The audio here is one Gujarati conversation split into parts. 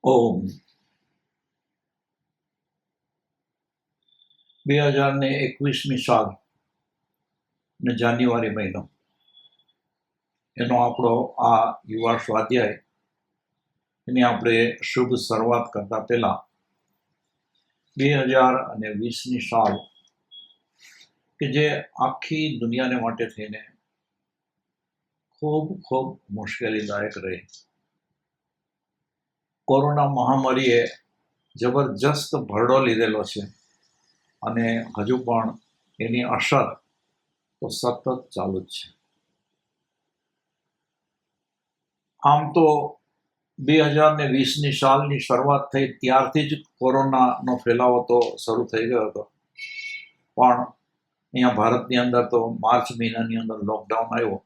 ઓમ 2021મી સાલ ને જાન્યુઆરી મહિનો એનો આપણો આ યુવા સ્વાધ્યાય એની આપણે શુભ શરૂઆત કરતા પહેલા 2020ની સાલ કે જે આખી દુનિયાને માટે થઈને ખૂબ ખૂબ મુશ્કેલીદાયક રહી. કોરોના મહામારીએ જબરજસ્ત ભરડો લીધેલો છે અને હજુ પણ એની અસર તો સતત ચાલુ જ છે. આમ તો 2020ની સાલની શરૂઆત થઈ ત્યારથી જ કોરોનાનો ફેલાવો તો શરૂ થઈ ગયો હતો, પણ અહીંયા ભારતની અંદર તો માર્ચ મહિનાની અંદર લોકડાઉન આવ્યો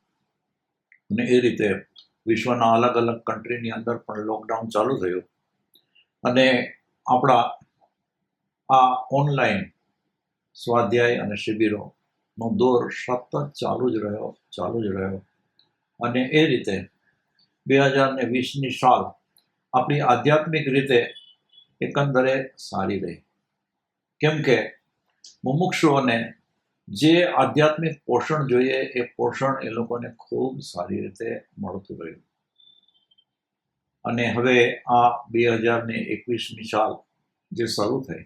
અને એ રીતે વિશ્વના અલગ અલગ કન્ટ્રીની અંદર પણ લોકડાઉન ચાલુ થયું અને આપણા આ ઓનલાઈન સ્વાધ્યાય અને શિબિરોનો દોર સતત ચાલુ જ રહ્યો અને એ રીતે 2020ની સાલ આપણી આધ્યાત્મિક રીતે એકંદરે સારી રહી, કેમ કે મુમુક્ષુઓને જે આધ્યાત્મિક પોષણ જોઈએ એ પોષણ એ લોકોને ખૂબ સારી રીતે મળતું રહ્યું. અને હવે આ 2021મી સાલ જે શરૂ થઈ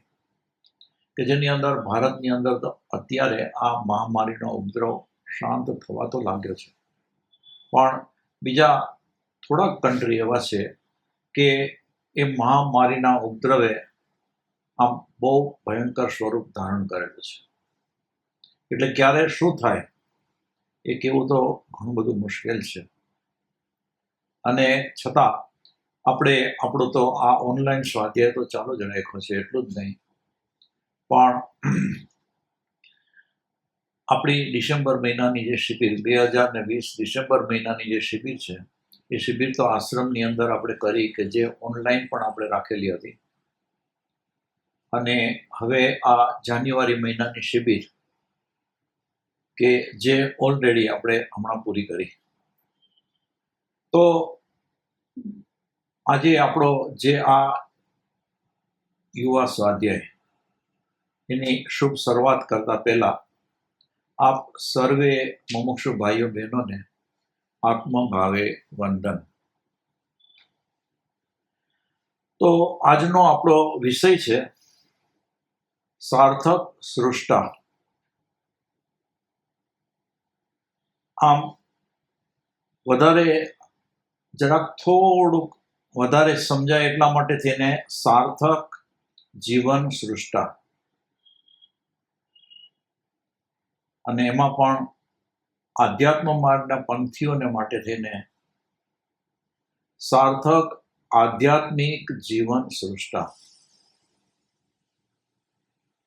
કે જેની અંદર ભારતની અંદર તો અત્યારે આ મહામારીનો ઉપદ્રવ શાંત થવા તો લાગ્યો છે, પણ બીજા થોડાક કન્ટ્રી એવા છે કે એ મહામારીના ઉપદ્રવે આમ બહુ ભયંકર સ્વરૂપ ધારણ કરેલું છે. એટલે ક્યારે શું થાય એ કહેવું તો ઘણું બધું મુશ્કેલ છે. અને છતાં આપણે આપણું તો આ ઓનલાઈન સ્વાધ્યાય તો ચાલુ જ રાખ્યો છે, એટલું જ નહીં પણ આપણી ડિસેમ્બર મહિનાની જે શિબિર 2020 ડિસેમ્બર મહિનાની જે શિબિર છે એ શિબિર તો આશ્રમની અંદર આપણે કરી કે જે ઓનલાઈન પણ આપણે રાખેલી હતી. અને હવે આ જાન્યુઆરી મહિનાની શિબિર કે જે ઓલરેડી આપણે હમણાં પૂરી કરી. તો આજે આપણો જે આ યુવા સ્વાધ્યાય એની શુભ શરૂઆત કરતા પહેલા આપ સર્વે મુમુક્ષુ ભાઈઓ બહેનોને આત્મભાવે વંદન. તો આજનો આપણો વિષય છે સાર્થક સૃષ્ટા. આમ વધારે જરાક થોડુંક વધારે સમજાય એટલા માટે થઈને સાર્થક જીવન સૃષ્ટા, અને એમાં પણ આધ્યાત્મ માર્ગના પંથીઓને માટે થઈને સાર્થક આધ્યાત્મિક જીવન સૃષ્ટા.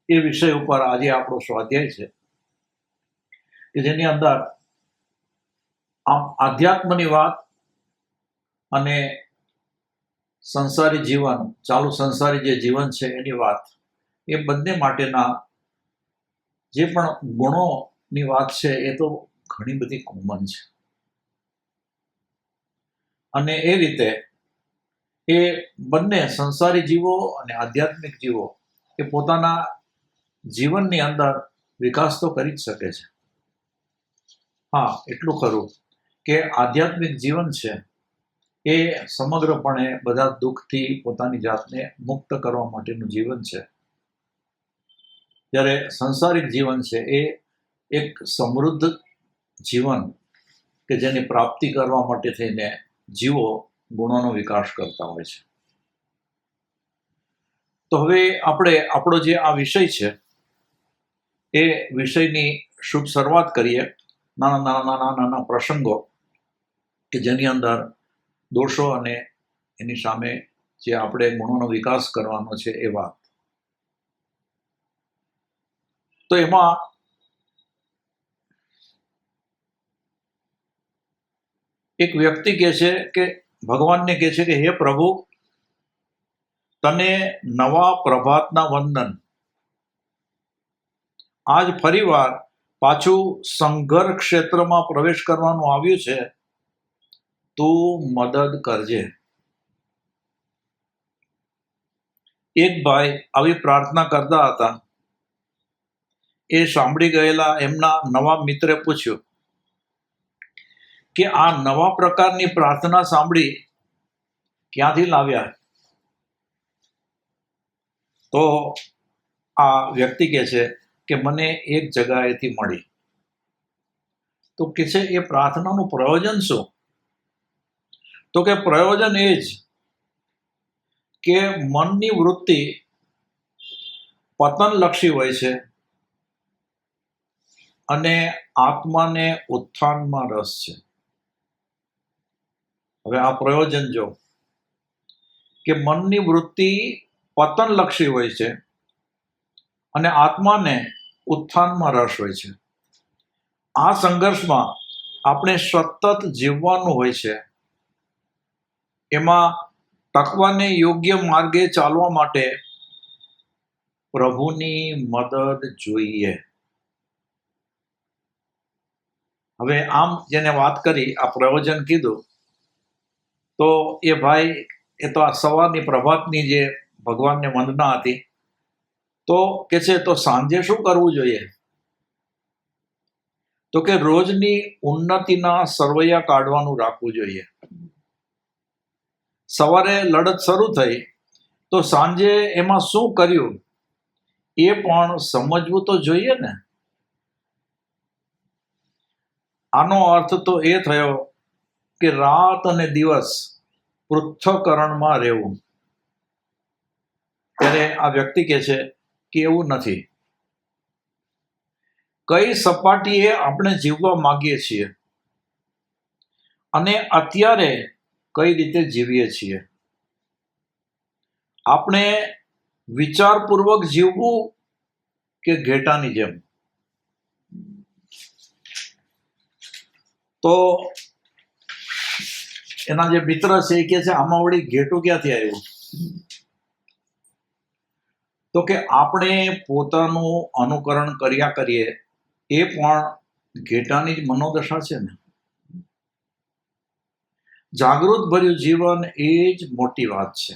એ વિષય ઉપર આજે આપણો સ્વાધ્યાય છે કે જેની અંદર આમ આધ્યાત્મની વાત અને સંસારી જીવન, ચાલુ સંસારી જે જીવન છે એની વાત, એ બંને માટેના જે પણ ગુણોની વાત છે એ તો ઘણી બધી કોમન છે. અને એ રીતે એ બંને સંસારી જીવો અને આધ્યાત્મિક જીવો એ પોતાના જીવનની અંદર વિકાસ તો કરી જ શકે છે. હા, એટલું ખરું કે આધ્યાત્મિક જીવન છે એ સમગ્રપણે બધા દુઃખથી પોતાની જાતને મુક્ત કરવા માટેનું જીવન છે, જ્યારે સંસારિક જીવન છે એ એક સમૃદ્ધ જીવન કે જેની પ્રાપ્તિ કરવા માટે થઈને જીવો ગુણોનો વિકાસ કરતા હોય છે. તો હવે આપણે આપણો જે આ વિષય છે એ વિષયની શુભ શરૂઆત કરીએ. નાના પ્રસંગો કે જેની અંદર દોષો અને એની સામે જે આપણે ગુણોનો વિકાસ કરવાનો છે એ વાત. તો એમાં એક વ્યક્તિ કહે છે કે ભગવાનને કહે છે કે હે પ્રભુ, તને નવા પ્રભાતના વંદન. આજ ફરીવાર પાછું સંઘર્ષ ક્ષેત્રમાં પ્રવેશ કરવાનું આવ્યું છે, તું મદદ કરજે. એક ભાઈ આવી પ્રાર્થના કરતા હતા. એ સાંભળી ગયેલા એમના નવા મિત્રે પૂછ્યું કે આ નવા પ્રકારની પ્રાર્થના સાંભળી ક્યાંથી લાવ્યા? તો આ વ્યક્તિ કહે છે કે મને એક જગ્યાએથી મળી. તો કે છે એ પ્રાર્થનાનું પ્રયોજન શું? તો કે પ્રયોજન એ જ કે મનની વૃત્તિ પતનલક્ષી હોય છે અને આત્માને ઉત્થાનમાં રસ છે. હવે આ પ્રયોજન જો કે મનની વૃત્તિ પતનલક્ષી હોય છે અને આત્માને ઉત્થાનમાં રસ હોય છે. આ સંઘર્ષમાં આપણે સતત જીવવાનું હોય છે. એમાં ટકવાને યોગ્ય માર્ગે ચાલવા માટે પ્રભુની મદદ જોઈએ. હવે આમ જેને વાત કરી, આ પ્રયોજન કીધું, તો એ ભાઈ એ તો આ સવારની પ્રભાતની જે ભગવાનને વંદના હતી, તો કે છે તો સાંજે શું કરવું જોઈએ? તો કે રોજની ઉન્નતિના સરવૈયા કાઢવાનું રાખવું જોઈએ. સવારે લડત શરૂ થઈ તો સાંજે એમાં શું કર્યું એ પણ સમજવું તો જોઈએ ને. આનો અર્થ તો એ થયો કે રાત અને દિવસ પૃથ્થકરણમાં રહેવું. ત્યારે આ વ્યક્તિ કહે છે કે એવું નથી. કઈ સપાટીએ આપણે જીવવા માંગીએ છીએ અને અત્યારે કઈ રીતે જીવીએ છીએ? આપણે વિચારપૂર્વક જીવવું કે ઘેટાની જેમ? તો એના જે મિત્ર છે એ કહે છે આમાં વળી ઘેટું ક્યાંથી આવ્યું? તો કે આપણે પોતાનું અનુકરણ કર્યા કરીએ એ પણ ઘેટાની જ મનોદશા છે ને. જાગૃત ભર્યું જીવન એ જ મોટી વાત છે.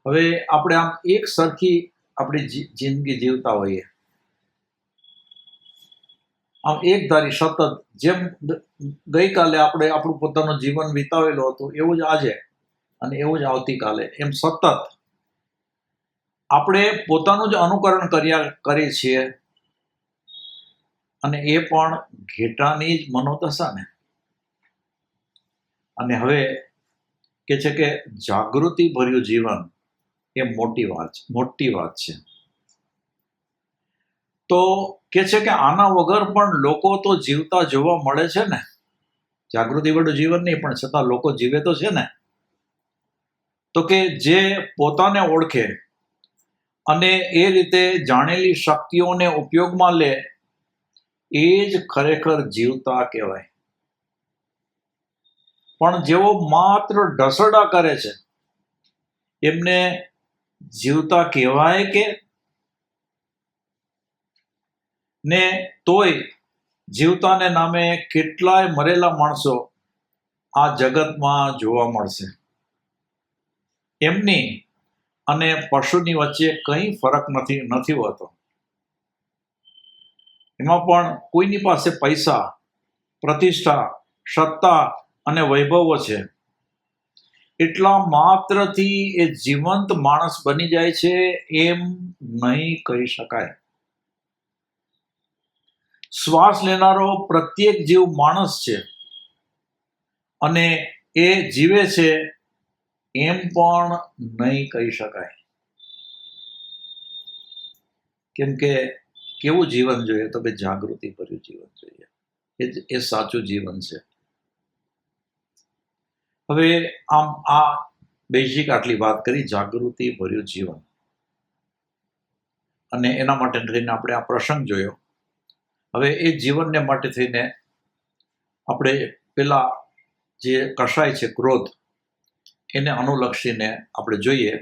હવે આપણે આમ એક સરખી આપણી જિંદગી જીવતા હોઈએ, આમ એક ધારી સતત, જેમ ગઈકાલે આપણે આપણું પોતાનું જીવન વિતાવેલું હતું એવું જ આજે અને એવું જ આવતીકાલે, એમ સતત આપણે પોતાનું જ અનુકરણ કરીએ છીએ અને એ પણ ઘેટાની જ મનોદશા ને. અને હવે કે છે કે જાગૃતિ ભર્યું જીવન એ મોટી વાત છે. તો કે છે કે આના વગર પણ લોકો તો જીવતા જોવા મળે છે ને. જાગૃતિ ભર્યું જીવન નહીં, પણ છતાં લોકો જીવે તો છે ને. તો કે જે પોતાને ઓળખે અને એ રીતે જાણેલી શક્તિઓને ઉપયોગમાં લે એ જ ખરેખર જીવતા કહેવાય. પણ જેઓ માત્ર ઢસડા કરે છે એમને જીવતા કહેવાય કે? ને તોય જીવતાને નામે કેટલાય મરેલા માણસો આ જગતમાં જોવા મળશે. એમની અને પશુની વચ્ચે કંઈ ફરક નથી હોતો. એમાં પણ કોઈની પાસે પૈસા, પ્રતિષ્ઠા, સત્તા અને વૈભવો છે એટલા માત્રથી એ જીવંત માણસ બની જાય છે એમ નહીં કહી શકાય. શ્વાસ લેનારો પ્રત્યેક જીવ માણસ છે અને એ જીવે છે એમ પણ નહીં કહી શકાય. કેમ કે કેવું જીવન જોઈએ? તો કે જાગૃતિ ભર્યું જીવન જોઈએ. એ સાચું જીવન છે. હવે આમ આ બેઝિક આટલી વાત કરી, જાગૃતિ ભર્યું જીવન, અને એના માટે થઈને આપણે આ પ્રસંગ જોયો. હવે એ જીવનને માટે થઈને આપણે પેલા જે કશાય છે ક્રોધ, એને અનુલક્ષીને આપણે જોઈએ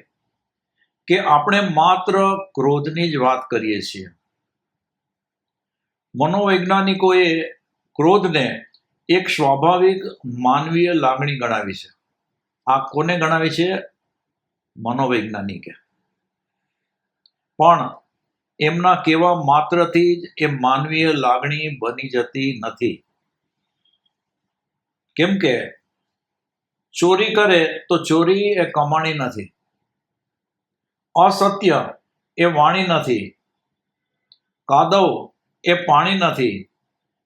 કે આપણે માત્ર ક્રોધની જ વાત કરીએ છીએ. મનોવૈજ્ઞાનિકોએ ક્રોધને એક સ્વાભાવિક માનવીય લાગણી ગણાવી છે. આ કોને ગણાવી છે? મનોવૈજ્ઞાનિકે. પણ એમના કહેવા માત્રથી જ એ માનવીય લાગણી બની જતી નથી. કેમ કે ચોરી કરે તો ચોરી એ કમાણી નથી, અસત્ય એ વાણી નથી, કાદવ એ પાણી નથી,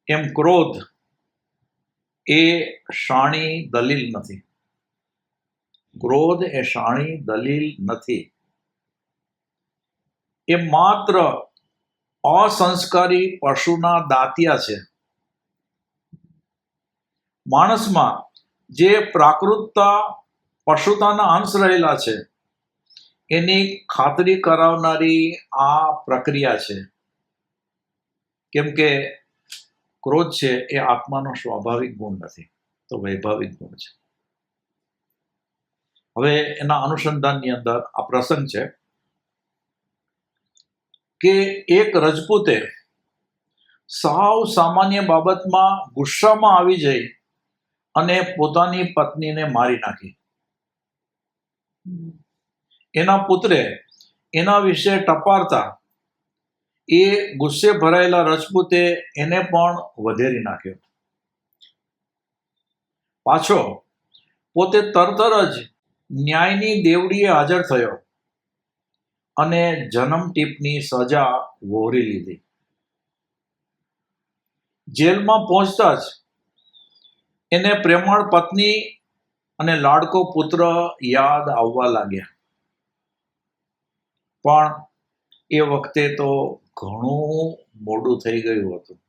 એમ ક્રોધ એ શાણી દલીલ નથી. ક્રોધ એ શાણી દલીલ નથી. એ માત્ર અસંસ્કારી પશુના દાંતિયા છે. માણસમાં જે પ્રાકૃતતા પશુતાના અંશ રહેલા છે એની ખાતરી કરાવનારી આ પ્રક્રિયા છે. કેમ કે ક્રોધ છે એ આત્માનો સ્વાભાવિક ગુણ નથી, તો વૈભાવિક ગુણ છે. હવે એના અનુસંધાનની અંદર આ પ્રસંગ છે કે એક રજપૂતે સાવ સામાન્ય બાબતમાં ગુસ્સામાં આવી જઈ અને પોતાની પત્નીને મારી નાખી. એના પુત્રે એના વિશે ટપારતા એ ગુસ્સે ભરાયેલા રજપૂતે એને પણ વધેરી નાખ્યો. પાછો પોતે તરત જ ન્યાયની દેવડીએ હાજર થયો અને જન્મટીપની સજા વહોરી લીધી. જેલમાં પહોંચતા જ એને પ્રેમાળ પત્ની અને લાડકો પુત્ર યાદ આવવા લાગ્યા. પણ એ વખતે તો ઘણું મોડું થઈ ગયું હતું.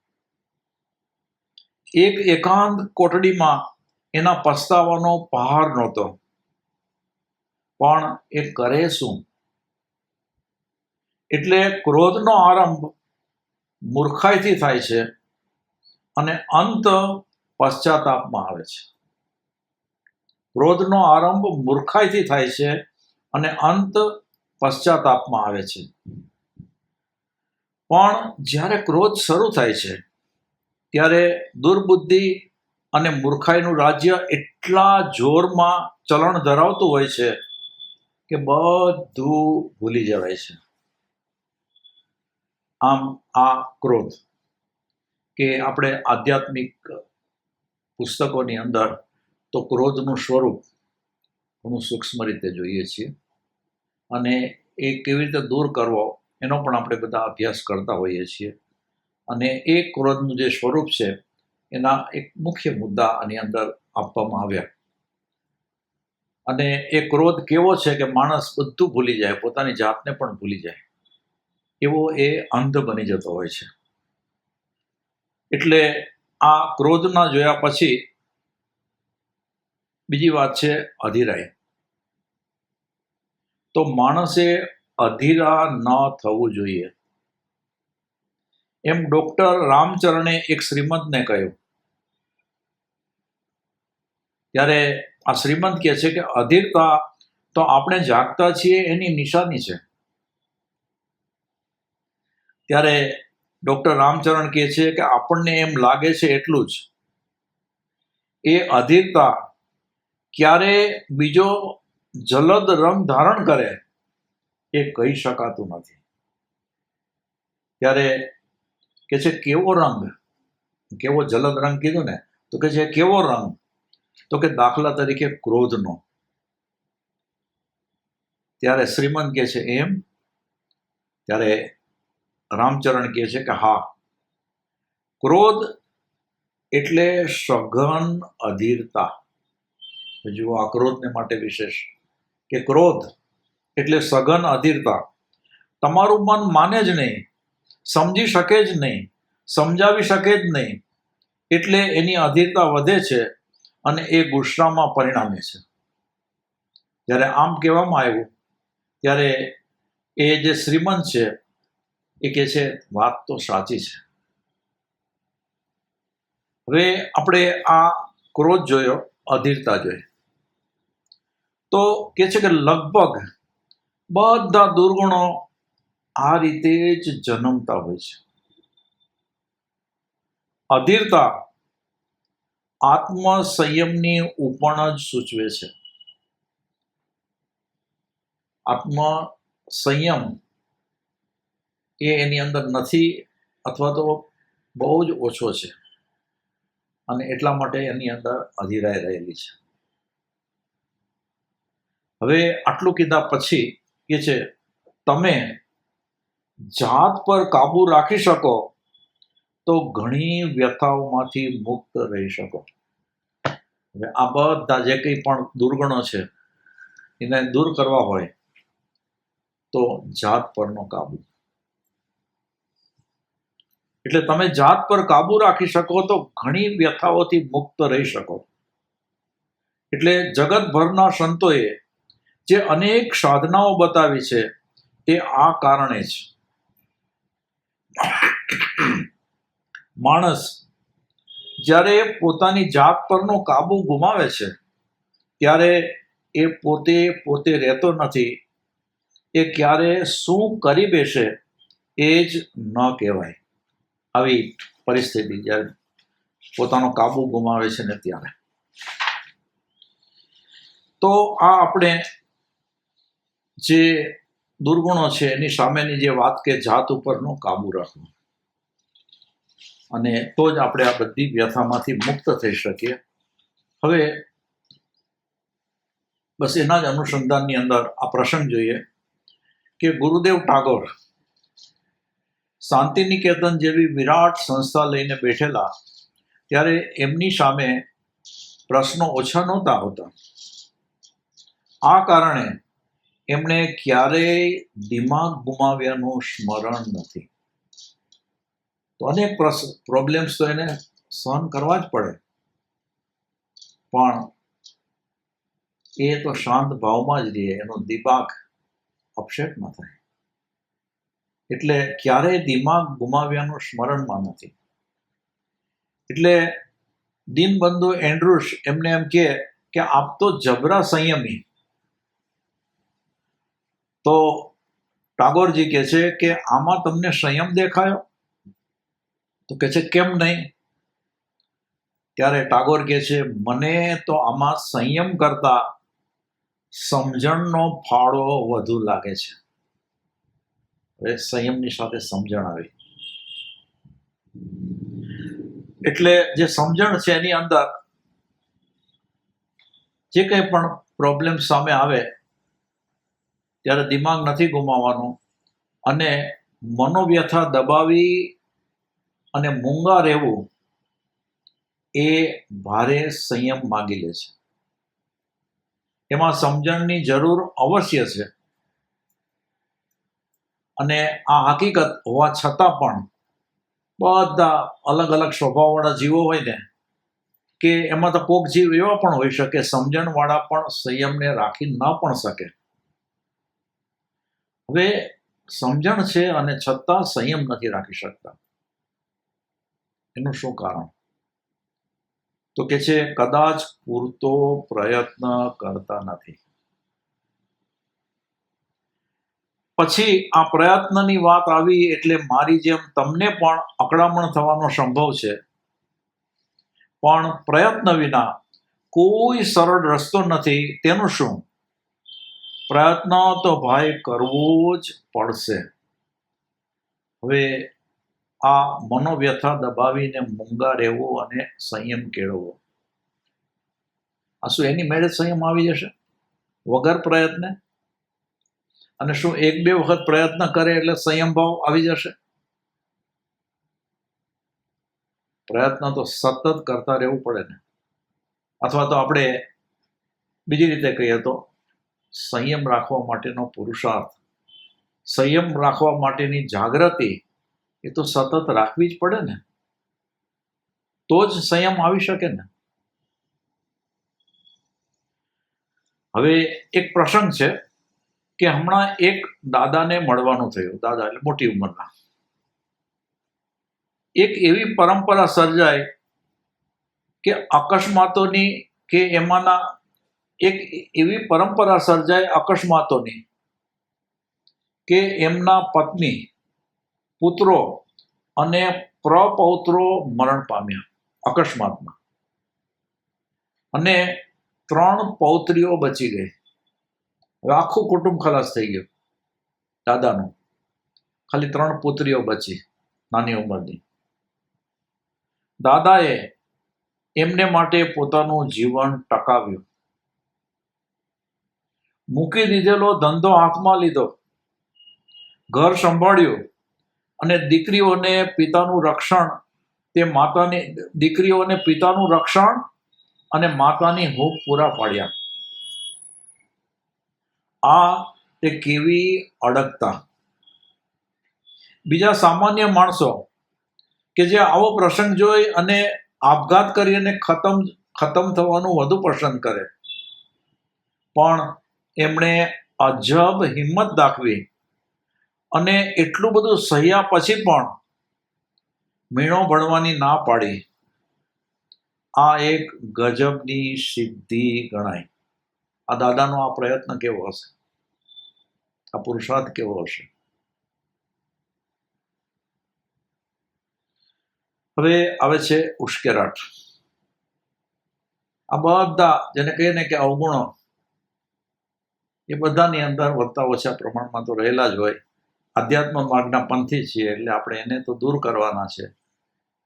એક એકાંત કોટડીમાં એના પસ્તાવાનો પહાર નહોતો, પણ એ કરે શું? એટલે ક્રોધનો આરંભ મૂર્ખાઈથી થાય છે અને અંત પશ્ચાતાપમાં આવે છે. ક્રોધનો આરંભ મૂર્ખાઈથી થાય છે અને અંત પશ્ચાતાપમાં આવે છે. પણ જ્યારે ક્રોધ શરૂ થાય છે ત્યારે દુર્બુદ્ધિ અને મૂર્ખાઈનું રાજ્ય એટલા જોરમાં ચલણ ધરાવતું હોય છે કે બધું ભૂલી જવાય છે. આમ આ ક્રોધ કે આપણે આધ્યાત્મિક પુસ્તકોની અંદર તો ક્રોધનું સ્વરૂપ ઘણું સૂક્ષ્મ રીતે જોઈએ છીએ અને એ કેવી રીતે દૂર કરવો એનો પણ આપણે બધા અભ્યાસ કરતા હોઈએ છીએ. અને એ ક્રોધનું જે સ્વરૂપ છે એના એક મુખ્ય મુદ્દા આની અંદર આપવામાં આવ્યા. અને એ ક્રોધ કેવો છે કે માણસ બધું ભૂલી જાય, પોતાની જાતને પણ ભૂલી જાય એવો એ અંધ બની જતો હોય છે. એટલે આ ક્રોધના જોયા પછી બીજી વાત છે અધીરાઈ. તો માણસે અધીરા ન થવું જોઈએ. એમ ડોક્ટર રામચરણે એક શ્રીમંતને કહ્યું. ત્યારે આ શ્રીમંત કહે છે કે અધીરતા તો આપણે જાગતા છીએ એની નિશાની છે. ત્યારે ડોક્ટર રામચરણ કહે છે કે આપણને એમ લાગે છે એટલું જ. એ અધીરતા ક્યારે બીજો જલદ રંગ ધારણ કરે એ કહી શકાતું નથી. ત્યારે કે છે કેવો રંગ, કેવો જલદ રંગ કીધું ને, તો કે છે કેવો રંગ, તો કે દાખલા તરીકે ક્રોધનો. ત્યારે શ્રીમંત કહે છે એમ? ત્યારે રામચરણ કહે છે કે હા, ક્રોધ એટલે સઘન અધીરતા. જુઓ આ ક્રોધને માટે વિશેષ કે ક્રોધ એટલે સઘન અધીરતા. તમારું મન માને જ નહીં, સમજી શકે જ નહીં, સમજાવી શકે જ નહીં, એટલે એની અધીરતા વધે છે અને એ ગુસ્સામાં પરિણામે છે. જ્યારે આમ કહેવામાં આવ્યું ત્યારે એ જે શ્રીમંત છે એ કહે છે વાત તો સાચી છે. હવે આપણે આ ક્રોધ જોયો, અધીરતા જોઈ, તો કે છે કે લગભગ બધા દુર્ગુણો આ રીતે જ જન્મતા હોય છે. અધીરતા આત્મસંયમની ઉપણ જ સૂચવે છે. આત્મસંયમ એ એની અંદર નથી, અથવા તો બહુ જ ઓછો છે, અને એટલા માટે એની અંદર અધીરાઈ રહેલી છે. હવે આટલું કીધા પછી કે છે, તમે જાત પર કાબુ રાખી શકો તો ઘણી વ્યથાઓમાંથી મુક્ત રહી શકો. હવે આ બધા જે કંઈ પણ દુર્ગુણો છે એને દૂર કરવા હોય તો જાત પરનો કાબુ. એટલે તમે જાત પર કાબુ રાખી શકો તો ઘણી વ્યથાઓથી મુક્ત રહી શકો. એટલે જગતભરના સંતોએ જે અનેક સાધનાઓ બતાવી છે તે આ કારણે જ. માણસ જ્યારે પોતાની જાત પરનો કાબુ ગુમાવે છે ત્યારે એ પોતે રહેતો નથી. એ ક્યારે શું કરી બેસે એ જ ન કહેવાય. આવી પરિસ્થિતિ જ્યારે પોતાનો કાબુ ગુમાવે છે ને ત્યારે. તો આ આપણે જે દુર્ગુણો છે એની સામેની જે વાત કે જાત ઉપરનો કાબુ રાખવો, અને તો જ આપણે આ બધી વ્યથામાંથી મુક્ત થઈ શકીએ. હવે બસ એના જ અનુસંધાનની અંદર આ પ્રસંગ જોઈએ કે ગુરુદેવ ટાગોર શાંતિ નિકેતન જેવી વિરાટ સંસ્થા લઈને બેઠેલા ત્યારે એમની સામે પ્રશ્નો ઓછા નહોતા હોતા. આ કારણે એમણે ક્યારેય દિમાગ ગુમાવ્યાનું સ્મરણ નથી. તો અનેક પ્રોબ્લેમ્સ તો એને સહન કરવા જ પડે, પણ એ તો શાંત ભાવમાં જ રહે, એનો દિમાગ અપસેટ ન થાય. એટલે ક્યારેય દિમાગ ગુમાવ્યાનું સ્મરણમાં નથી. એટલે દીનબંધુ એન્ડ્રુસ એમને એમ કે આપ તો જબરા સંયમી. તો ટાગોરજી કહે છે કે આમાં તમને સંયમ દેખાયો? તો કહે છે કેમ નહીં? ત્યારે ટાગોર કહે છે મને તો આમાં સંયમ કરતા સમજણનો ફાળો વધુ લાગે છે. હવે સંયમની સાથે સમજણ આવી. એટલે જે સમજણ છે એની અંદર જે કંઈ પણ પ્રોબ્લેમ સામે આવે ત્યારે દિમાગ નથી ગુમાવવાનું, અને મનોવ્યથા દબાવી અને મૂંગા રહેવું એ ભારે સંયમ માગી લે છે. એમાં સમજણની જરૂર અવશ્ય છે, અને આ હકીકત હોવા છતાં પણ બધા અલગ અલગ સ્વભાવવાળા જીવો હોય ને, કે એમાં તો કોક જીવ એવા પણ હોઈ શકે સમજણવાળા પણ સંયમને રાખી ન પણ શકે. હવે સમજણ છે અને છતાં સંયમ નથી રાખી શકતા. એનું શું કારણ? તો કે છે કદાચ પૂરતો પ્રયત્ન કરતા નથી. પછી આ પ્રયત્નની વાત આવી એટલે મારી જેમ તમને પણ અકળામણ થવાનો સંભવ છે. પણ પ્રયત્ન વિના કોઈ સરળ રસ્તો નથી. તેનું શું? પ્રયત્ન તો ભાઈ કરવો જ પડશે. હવે આ મનોવ્યથા દબાવીને મૂંગા રહેવું અને સંયમ કેળવવો, આ શું એની મેળે સંયમ આવી જશે વગર પ્રયત્ને? અને શું એક બે વખત પ્રયત્ન કરે એટલે સંયમ ભાવ આવી જશે? પ્રયત્ન તો સતત કરતા રહેવું પડે ને. અથવા તો આપણે બીજી રીતે કહીએ તો સંયમ રાખવા માટેનો પુરુષાર્થ, સંયમ રાખવા માટેની જાગૃતિ એ તો સતત રાખવી જ પડે ને, તો જ સંયમ આવી શકે ને. હવે એક પ્રસંગ છે કે હમણાં એક દાદાને મળવાનું થયું. દાદા એટલે મોટી ઉંમરના. એક એવી પરંપરા સર્જાય કે અકસ્માતોની, કે એમાંના એક એવી પરંપરા સર્જાય અકસ્માતોની કે એમના પત્ની, પુત્રો અને પ્રપૌત્રો મરણ પામ્યા અકસ્માતમાં, અને 3 પૌત્રીઓ બચી ગઈ. હવે આખું કુટુંબ ખલાસ થઈ ગયું દાદાનું. ખાલી 3 પુત્રીઓ બચી નાની ઉંમરની. દાદાએ એમને માટે પોતાનું જીવન ટકાવ્યું. મૂકી દીધેલો ધંધો હાથમાં લીધો, ઘર સંભાળ્યું અને દીકરીઓને પિતાનું રક્ષણ અને માતાની હૂંફ પૂરા પાડ્યા. આ તે કેવી અડગતા! બીજા સામાન્ય માણસો કે જે આવો પ્રસંગ જોઈ અને આપઘાત કરીને ખતમ થવાનું વધુ પસંદ કરે, પણ એમણે અજબ હિંમત દાખવી અને એટલું બધું સહ્યા પછી પણ મીણો ભણવાની ના પાડી. આ એક ગજબની સિદ્ધિ ગણાય. આ દાદાનો આ પ્રયત્ન કેવો હશે, આ પુરુષાર્થ કેવો હશે. હવે આવે છે ઉશ્કેરાટ. આ બધા જેને કહીએ ને કે અવગુણો, એ બધાની અંદર વધતા ઓછા પ્રમાણમાં તો રહેલા જ હોય. આધ્યાત્મ માર્ગના પંથી છીએ એટલે આપણે એને તો દૂર કરવાના છે,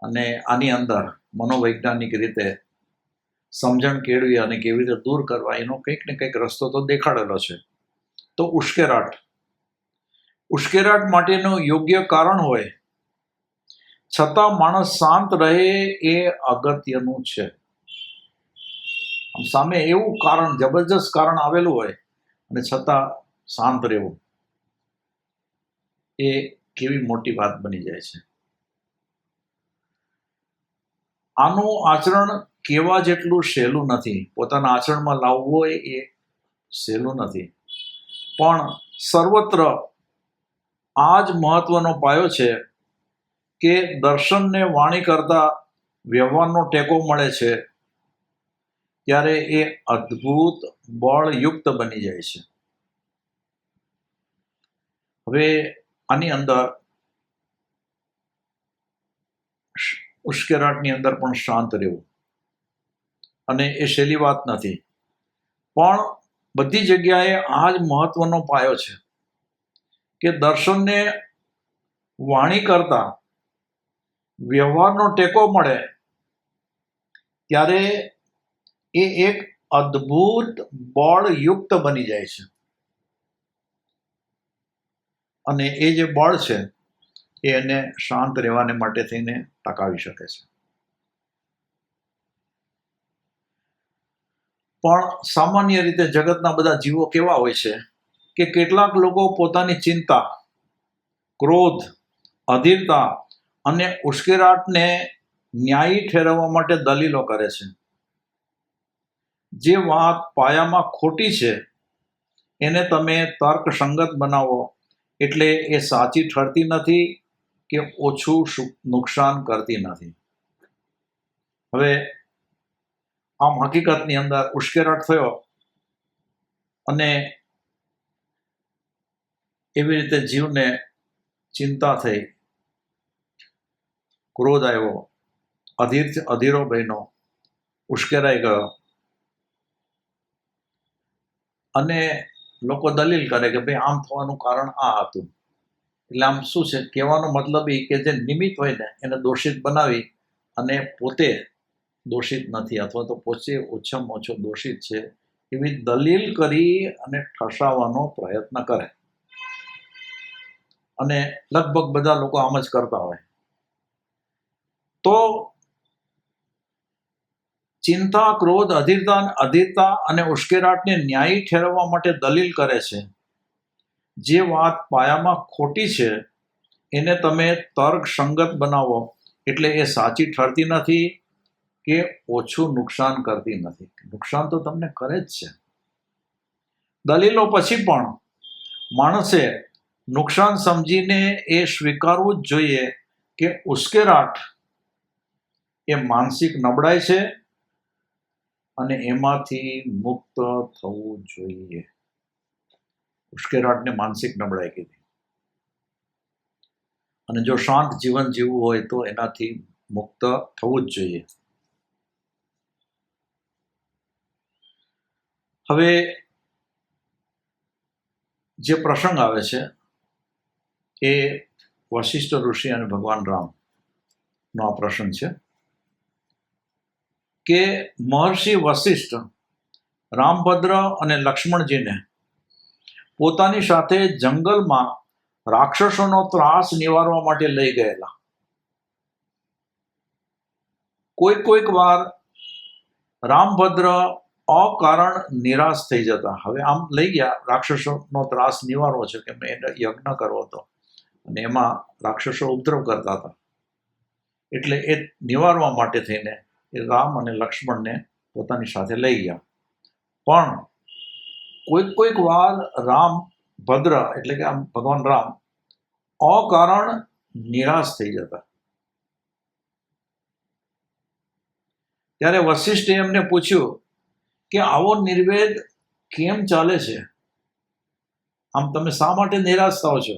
અને આની અંદર મનોવૈજ્ઞાનિક રીતે સમજણ કેળવી અને કેવી રીતે દૂર કરવા એનો કંઈક ને કંઈક રસ્તો તો દેખાડેલો છે. તો ઉશ્કેરાટ માટેનું યોગ્ય કારણ હોય છતાં માણસ શાંત રહે એ અગત્યનું છે. સામે એવું કારણ, જબરજસ્ત કારણ આવેલું હોય અને છતાં શાંત રહેવું, એ કેવી મોટી વાત બની જાય છે. આનું આચરણ કેવા જેટલું સહેલું નથી, પોતાના આચરણમાં લાવવું એ સહેલું નથી, પણ સર્વત્ર આ જ મહત્વનો પાયો છે કે દર્શનને વાણી કરતા વ્યવહારનો ટેકો મળે છે ત્યારે એ અદ્ભુત બળયુક્ત બની જાય છે. હવે આની અંદર ઉશ્કેરાટની અંદર પણ શાંત રહેવું, અને એ સહેલી વાત નથી, પણ બધી જગ્યાએ આ જ મહત્વનો પાયો છે કે દર્શનને વાણી કરતા વ્યવહારનો ટેકો મળે ત્યારે એ એક અદ્ભુત બળયુક્ત બની જાય છે, અને એ જે બળ છે એ એને શાંત રહેવાને માટે થઈને ટકાવી શકે છે. પણ સામાન્ય રીતે જગતના બધા જીવો કેવા હોય છે કે કેટલાક લોકો પોતાની ચિંતા, ક્રોધ, અધીરતા અને ઉશ્કેરાટને ન્યાયી ઠેરવવા માટે દલીલો કરે છે. જે વાત પાયામાં ખોટી છે એને તમે તર્કસંગત બનાવો એટલે એ સાચી ઠરતી નથી કે ઓછું નુકસાન કરતી નથી. હવે આમ હકીકતની અંદર ઉશ્કેરાટ થયો અને એવી રીતે જીવને ચિંતા થઈ, ક્રોધ આવ્યો, અધીરો બન્યો, ઉશ્કેરાઈ ગયો, અને લોકો દલીલ કરે કે ભાઈ આમ થવાનું કારણ આ હતું. એટલે આમ શું છે, કહેવાનો મતલબ એ કે જે નિમિત્ત હોય ને એને દોષિત બનાવી અને પોતે દોષિત નથી, અથવા તો પોતે ઓછામાં ઓછો દોષિત છે એવી દલીલ કરી અને ઠસાવવાનો પ્રયત્ન કરે. અને લગભગ બધા લોકો આમ જ કરતા હોય. તો ચિંતા, ક્રોધ, અધીરતા અને ઉશ્કેરાટને ન્યાયી ઠેરવવા માટે દલીલ કરે છે. જે વાત પાયામાં ખોટી છે એને તમે તર્કસંગત બનાવો એટલે એ સાચી ઠરતી નથી કે ઓછું નુકસાન કરતી નથી. નુકસાન તો તમને કરે જ છે. દલીલો પછી પણ માણસે નુકસાન સમજીને એ સ્વીકારવું જ જોઈએ કે ઉશ્કેરાટ એ માનસિક નબળાઈ છે અને એમાંથી મુક્ત થવું જોઈએ. ઉશ્કેરાટને માનસિક નબળાઈ કીધી, અને જો શાંત જીવન જીવવું હોય તો એનાથી મુક્ત થવું જ જોઈએ. હવે જે પ્રસંગ આવે છે એ વશિષ્ઠ ઋષિ અને ભગવાન રામનો આ પ્રસંગ છે કે મહર્ષિ વશિષ્ઠ રામભદ્ર અને લક્ષ્મણજીને પોતાની સાથે જંગલમાં રાક્ષસોનો ત્રાસ નિવારવા માટે લઈ ગયેલા. કોઈક વાર રામભદ્ર અકારણ નિરાશ થઈ જતા. હવે આમ લઈ ગયા, રાક્ષસોનો ત્રાસ નિવારવો છે કે એને યજ્ઞ કરવો હતો અને એમાં રાક્ષસો ઉપદ્રવ કરતા હતા, એટલે એ નિવારવા માટે થઈને એ રામ અને લક્ષ્મણને પોતાની સાથે લઈ ગયા. પણ કોઈક વાર રામભદ્ર એટલે કે આમ ભગવાન રામ અકારણ નિરાશ થઈ જતા. ત્યારે વશિષ્ઠે એમને પૂછ્યું કે આવો નિર્વેદ કેમ ચાલે છે? આમ તમે શા માટે નિરાશ થાઓ છો?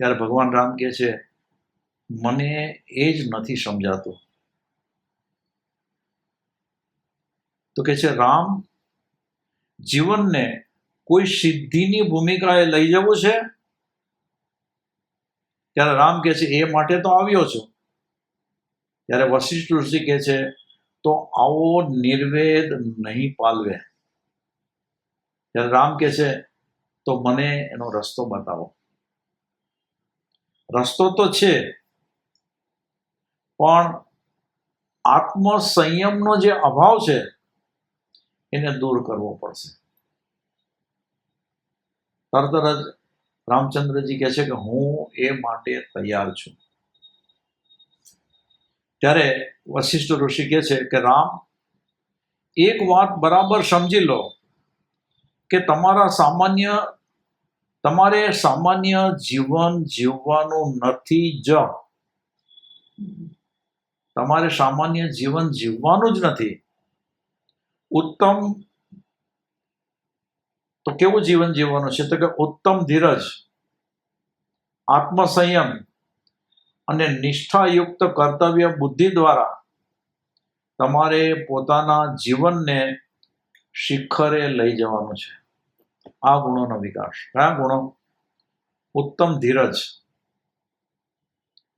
ત્યારે ભગવાન રામ કહે છે, મને એ જ નથી સમજાતું. તો કહે છે, રામ, જીવનને કોઈ સિદ્ધિની ભૂમિકાએ લઈ જવું છે? ત્યારે રામ કહે છે, એ માટે તો આવ્યો છું. ત્યારે વશિષ્ઠ ઋષિ કહે છે, તો આવો નિર્વેદ નહીં પાલવે. ત્યારે રામ કહે છે, તો મને એનો રસ્તો બતાવો. રસ્તો તો છે, પણ આત્મસંયમનો જે અભાવ છે એને દૂર કરવો પડશે. તરત જ રામચંદ્રજી કહે છે કે હું એ માટે તૈયાર છું. ત્યારે વશિષ્ઠ ઋષિ કહે છે કે રામ, એક વાત બરાબર સમજી લો કે તમારે સામાન્ય જીવન જીવવાનું નથી જ. તમારે સામાન્ય જીવન જીવવાનું જ નથી. ઉત્તમ તો કેવું જીવન જીવવાનું છે? તો કે ઉત્તમ ધીરજ, આત્મસંયમ અને નિષ્ઠાયુક્ત કર્તવ્ય બુદ્ધિ દ્વારા તમારે પોતાના જીવનને શિખરે લઈ જવાનું છે. આ ગુણોનો વિકાસ. કયા ગુણો? ઉત્તમ ધીરજ,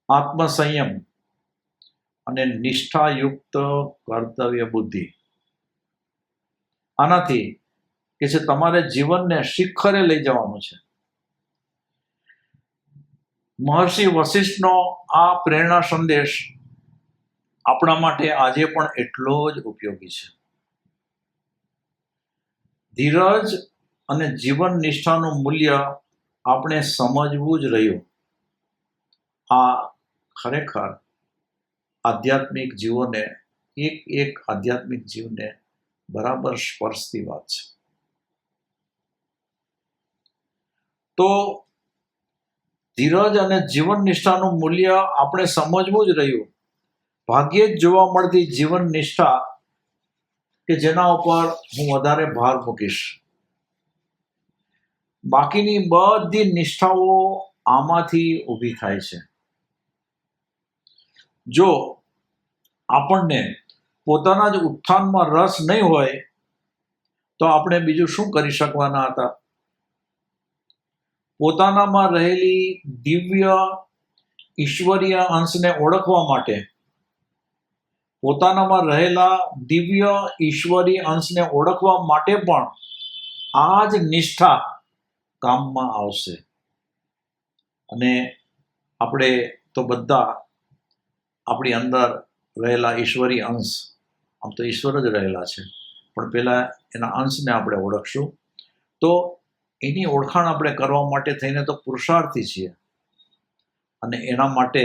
આત્મસંયમ અને નિષ્ઠાયુક્ત કર્તવ્ય બુદ્ધિ. આનાથી કે છે તમારે જીવનને શિખરે લઈ જવાનું છે. મહર્ષિ વશિષ્ઠનો આ પ્રેરણા સંદેશ આપણા માટે આજે પણ એટલો જ ઉપયોગી છે. ધીરજ અને જીવન નિષ્ઠાનું મૂલ્ય આપણે સમજવું જ રહ્યું. આ ખરેખર આધ્યાત્મિક જીવોને એક આધ્યાત્મિક જીવને બરાબર સ્પર્શતી વાત છે. તો ધીરજ અને જીવન નિષ્ઠાનું મૂલ્ય આપણે સમજવું જ રહ્યું. ભાગ્યે જ જોવા મળતી જીવન નિષ્ઠા કે જેના ઉપર હું વધારે ભાર મૂકીશ. બાકીની બધી નિષ્ઠાઓ આમાંથી ઊભી થાય છે. જો આપણને પોતાના જ ઉત્થાનમાં રસ નહીં હોય તો આપણે બીજું શું કરી શકવાના હતા? પોતાનામાં રહેલી દિવ્ય ઈશ્વરીય અંશને ઓળખવા માટે, પોતાનામાં રહેલા દિવ્ય ઈશ્વરી અંશને ઓળખવા માટે પણ આ જ નિષ્ઠા કામમાં આવશે. અને આપણે તો બધા આપણી અંદર રહેલા ઈશ્વરી અંશ, આમ તો ઈશ્વર જ રહેલા છે, પણ પહેલાં એના અંશને આપણે ઓળખશું. તો એની ઓળખાણ આપણે કરવા માટે થઈને તો પુરુષાર્થી છીએ. અને એના માટે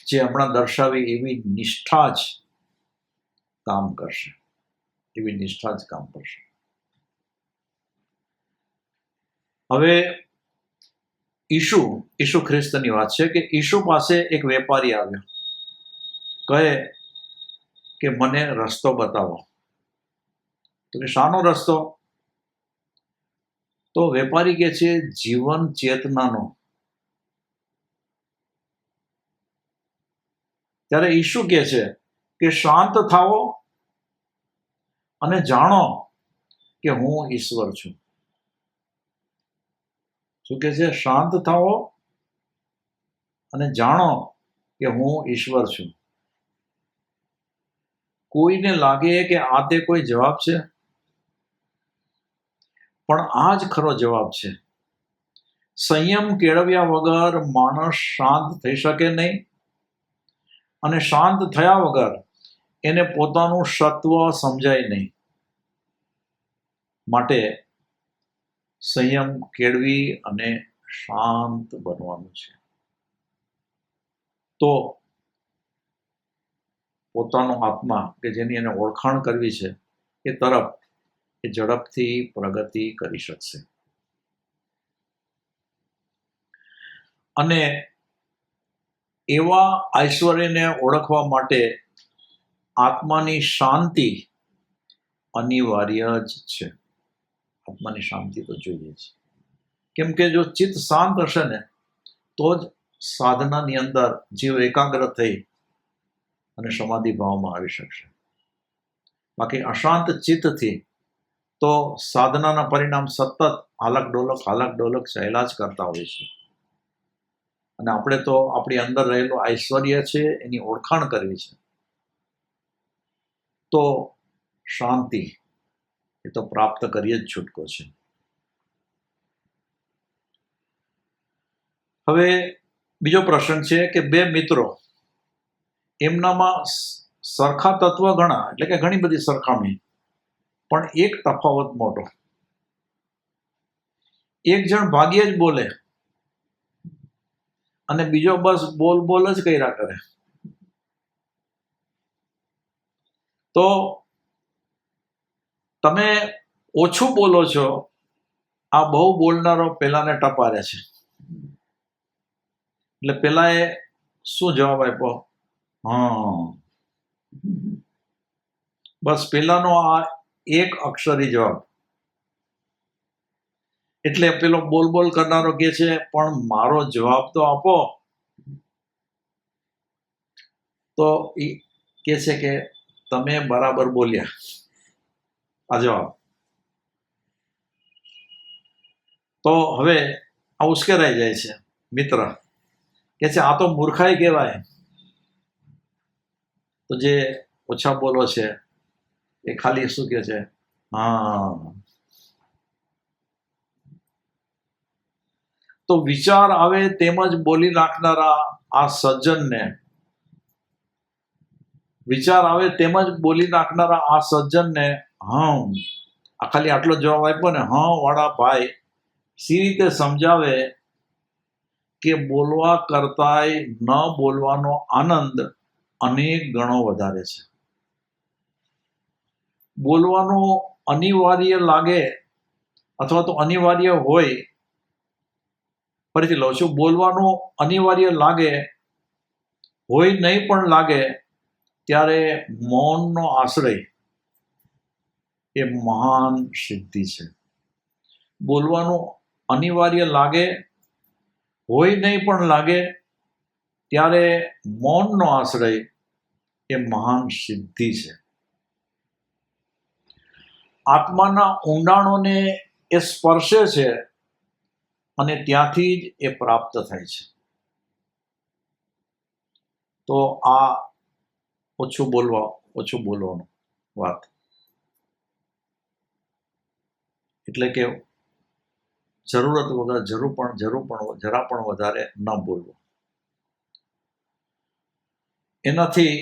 જે હમણાં દર્શાવી એવી નિષ્ઠા જ કામ કરશે. એવી નિષ્ઠા જ કામ કરશે. હવે ઈસુ ખ્રિસ્તની વાત છે કે ઈસુ પાસે એક વેપારી આવ્યો, કહે કે મને રસ્તો બતાવો. તો કે શાનો રસ્તો? તો વેપારી કહે છે જીવન ચેતનાનો. ત્યારે ઈસુ કહે છે કે શાંત થાઓ અને જાણો કે હું ઈશ્વર છું. શું કે છે? શાંત થાઓ અને જાણો કે હું ઈશ્વર છું. કોઈને લાગે કે આ તે કોઈ જવાબ છે, પણ આ જ ખરો જવાબ છે. સંયમ કેળવ્યા વગર માણસ શાંત થઈ શકે નહીં, અને શાંત થયા વગર એને પોતાનું સત્વ સમજાય નહીં. માટે સંયમ કેળવી અને શાંત બનવાનું છે. તો પોતાનો આત્મા કે જેની એને ઓળખાણ કરવી છે એ તરફ એ ઝડપથી પ્રગતિ કરી શકશે. અને એવા ઐશ્વર્યને ઓળખવા માટે આત્માની શાંતિ અનિવાર્ય જ છે. આત્માની શાંતિ તો જોઈએ છે. કેમ કે જો ચિત્ત શાંત હશે ને તો જ સાધનાની અંદર જીવ એકાગ્ર થઈ અને સમાધિ ભાવમાં આવી શકશે. બાકી અશાંત ચિત્તથી તો સાધનાના પરિણામ સતત હાલક ડોલક ચાલ્યા જ કરતા હોય છે. અને આપણે તો આપણી અંદર રહેલું ઐશ્વર્ય છે એની ઓળખાણ કરવી છે. તો શાંતિ એ તો પ્રાપ્ત કરીએ જ છૂટકો છે. હવે બીજો પ્રશ્ન છે કે બે મિત્રો, એમનામાં સરખા તત્વ ઘણા, એટલે કે ઘણી બધી સરખામણી, પણ એક તફાવત મોટો. એક જણ ભાગ્યે જ બોલે અને બીજો બસ બોલ જ કર્યા કરે. તો તમે ઓછું બોલો છો, આ બહુ બોલનારો પેલાને ટપારે છે. એટલે પેલાએ શું જવાબ આપ્યો? હા. બસ પેલાનો આ એક અક્ષરી જવાબ. એટલે પેલો બોલ કરનારો કે છે પણ મારો જવાબ તો આપો. તો એ કે છે કે તમે બરાબર બોલ્યા, આ જવાબ. તો હવે આ ઉશ્કેરાઈ જાય છે મિત્ર, કે છે આ તો મૂર્ખાઈ કહેવાય. તો જે ઓછા બોલો છે એ ખાલી શું કે છે? હા. તો વિચાર આવે તેમજ બોલી નાખનારા આ સજ્જનને, આ ખાલી આટલો જવાબ આપ્યો ને, વાળા ભાઈ સી રીતે સમજાવે કે બોલવા કરતાંય ન બોલવાનો આનંદ અનેક ગણો વધારે છે. બોલવાનું અનિવાર્ય લાગે અથવા તો અનિવાર્ય હોય, ફરીથી લઉં છું, બોલવાનું અનિવાર્ય લાગે હોય નહીં પણ લાગે ત્યારે મૌનનો આશ્રય એ મહાન સિદ્ધિ છે. બોલવાનું અનિવાર્ય લાગે હોય નહીં પણ લાગે ત્યારે મૌનનો આશ્રય એ મહાન સિદ્ધિ છે. આત્માના ઊંડાણોને એ સ્પર્શે છે અને ત્યાંથી જ એ પ્રાપ્ત થાય છે. તો આ ઓછું બોલવાનું વાત, એટલે કે જરૂરત વગર જરા પણ વધારે ન બોલવું. એનાથી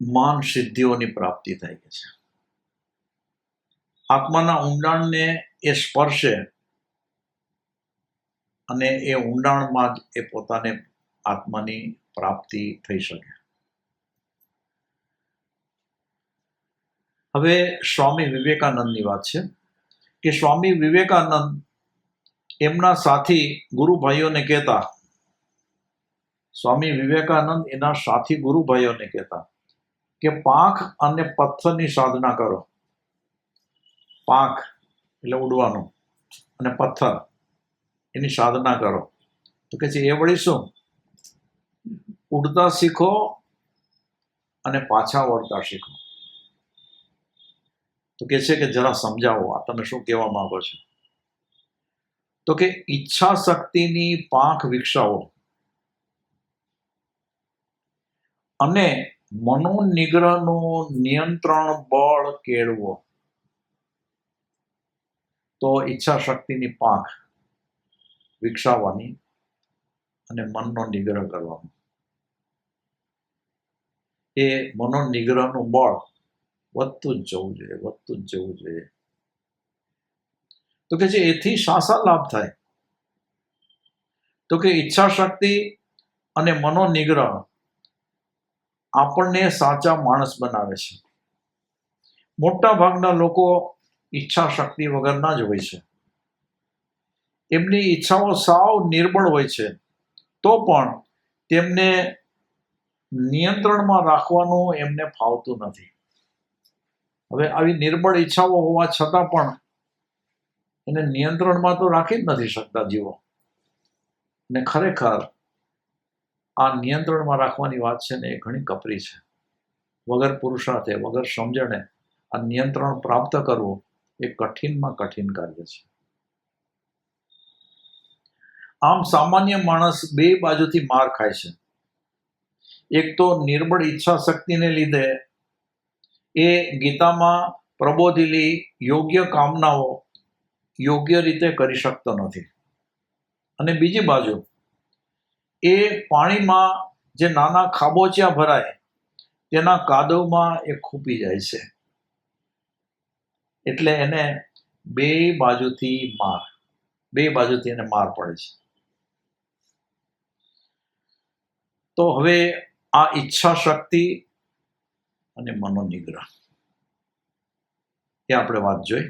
મહાન સિદ્ધિઓની પ્રાપ્તિ થાય છે. આત્માના ઊંડાણને એ સ્પર્શે અને એ ઊંડાણમાં જ એ પોતાને આત્માની પ્રાપ્તિ થઈ શકે. હવે સ્વામી વિવેકાનંદની વાત છે કે સ્વામી વિવેકાનંદ એમના સાથી ગુરુભાઈઓને કહેતા, કે પાંખ અને પથ્થરની સાધના કરો. પાંખ એટલે ઉડવાનું અને પથ્થર એની સાધના કરો. તો કે છે એ વળી શું? ઉડતા શીખો અને પાછા વળતા શીખો. તો કે છે કે જરા સમજાવો, આ તમે શું કહેવા માંગો છો? તો કે ઈચ્છા શક્તિની પાંખ વિકસાવો અને મનોનિગ્રહનું નિયંત્રણ બળ કેળવો. તો ઈચ્છા શક્તિની પાંખ વિકસાવવાની અને મનનો નિગ્રહ કરવાનો. એ મનોનિગ્રહનું બળ વધતું જ જવું જોઈએ, વધતું જ જવું જોઈએ. તો કે જે એથી શા લાભ થાય? તો કે ઈચ્છા શક્તિ અને મનોનિગ્રહ આપણને સાચા માણસ બનાવે છે. મોટા ભાગના લોકો ઈચ્છા શક્તિ વગરના જ હોય છે. એમની ઈચ્છાઓ સાવ નિર્બળ હોય છે, તો પણ તેમને નિયંત્રણમાં રાખવાનું એમને ફાવતું નથી. હવે આવી નિર્બળ ઈચ્છાઓ હોવા છતાં પણ એને નિયંત્રણમાં તો રાખી જ નથી શકતા જીવો. ને ખરેખર આ નિયંત્રણમાં રાખવાની વાત છે ને એ ઘણી કપરી છે. વગર પુરુષાર્થે, વગર સમજણે આ નિયંત્રણ પ્રાપ્ત કરવું એ કઠિનમાં કઠિન કાર્ય છે. આમ સામાન્ય માણસ બે બાજુથી માર ખાય છે. એક તો નિર્બળ ઈચ્છા શક્તિને લીધે એ ગીતામાં પ્રબોધેલી યોગ્ય કામનાઓ યોગ્ય રીતે કરી શકતો નથી. અને બીજી બાજુ એ પાણીમાં જે નાના ખાબોચિયા ભરાય તેના કાદવમાં એ ખૂંપી જાય છે. એટલે એને બે બાજુથી એને માર પડે છે. તો હવે આ ઈચ્છા શક્તિ અને મનોનિગ્રહ એ આપણે વાત જોઈ.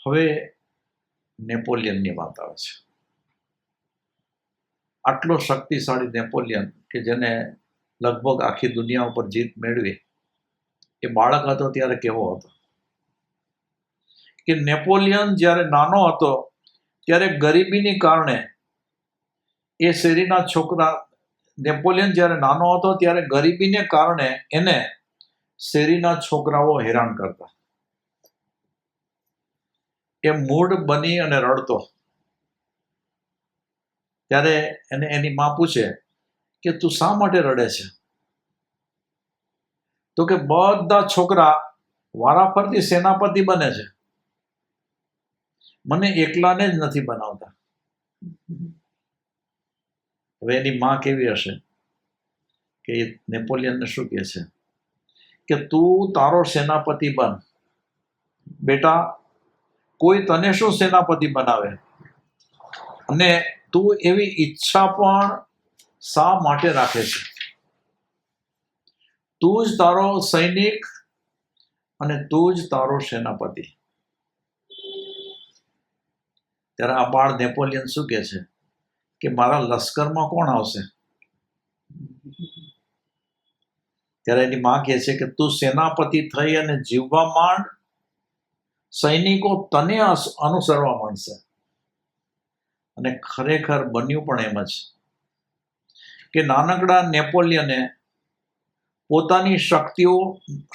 હવે નેપોલિયનની વાત આવે છે. આટલો શક્તિશાળી નેપોલિયન કે જેને લગભગ આખી દુનિયા ઉપર જીત મેળવી, એ બાળક હતો ત્યારે કેવો હતો? કે નેપોલિયન જ્યારે નાનો હતો ત્યારે ગરીબીને કારણે એ શેરીના છોકરા નેપોલિયન જ્યારે નાનો હતો ત્યારે ગરીબીને કારણે એને શેરીના છોકરાઓ હેરાન કરતા. એ મૂડ બની અને રડતો. ત્યારે એને એની માં પૂછે કે તું શા માટે રડે છે? તો કે બધા છોકરા વારાફરતી સેનાપતિ બને છે, મને એકલાને જ નથી બનાવતા. હવે એની માં કેવી હશે કે નેપોલિયનને શું કહે છે કે તું તારો સેનાપતિ બન બેટા, કોઈ તને શું સેનાપતિ બનાવે? અને તું એવી ઈચ્છા પણ શા માટે રાખે છે? તું જ તારો સૈનિક અને તું જ તારો સેનાપતિ. ત્યારે આ બાળ નેપોલિયન શું કહે છે કે મારા લશ્કરમાં કોણ આવશે? ત્યારે એની માં કહે છે કે તું સેનાપતિ થઈ અને જીવવા માંડ, સૈનિકો તને અનુસરવા માંડશે. અને ખરેખર બન્યું પણ એમ જ કે નાનકડા નેપોલિયને પોતાની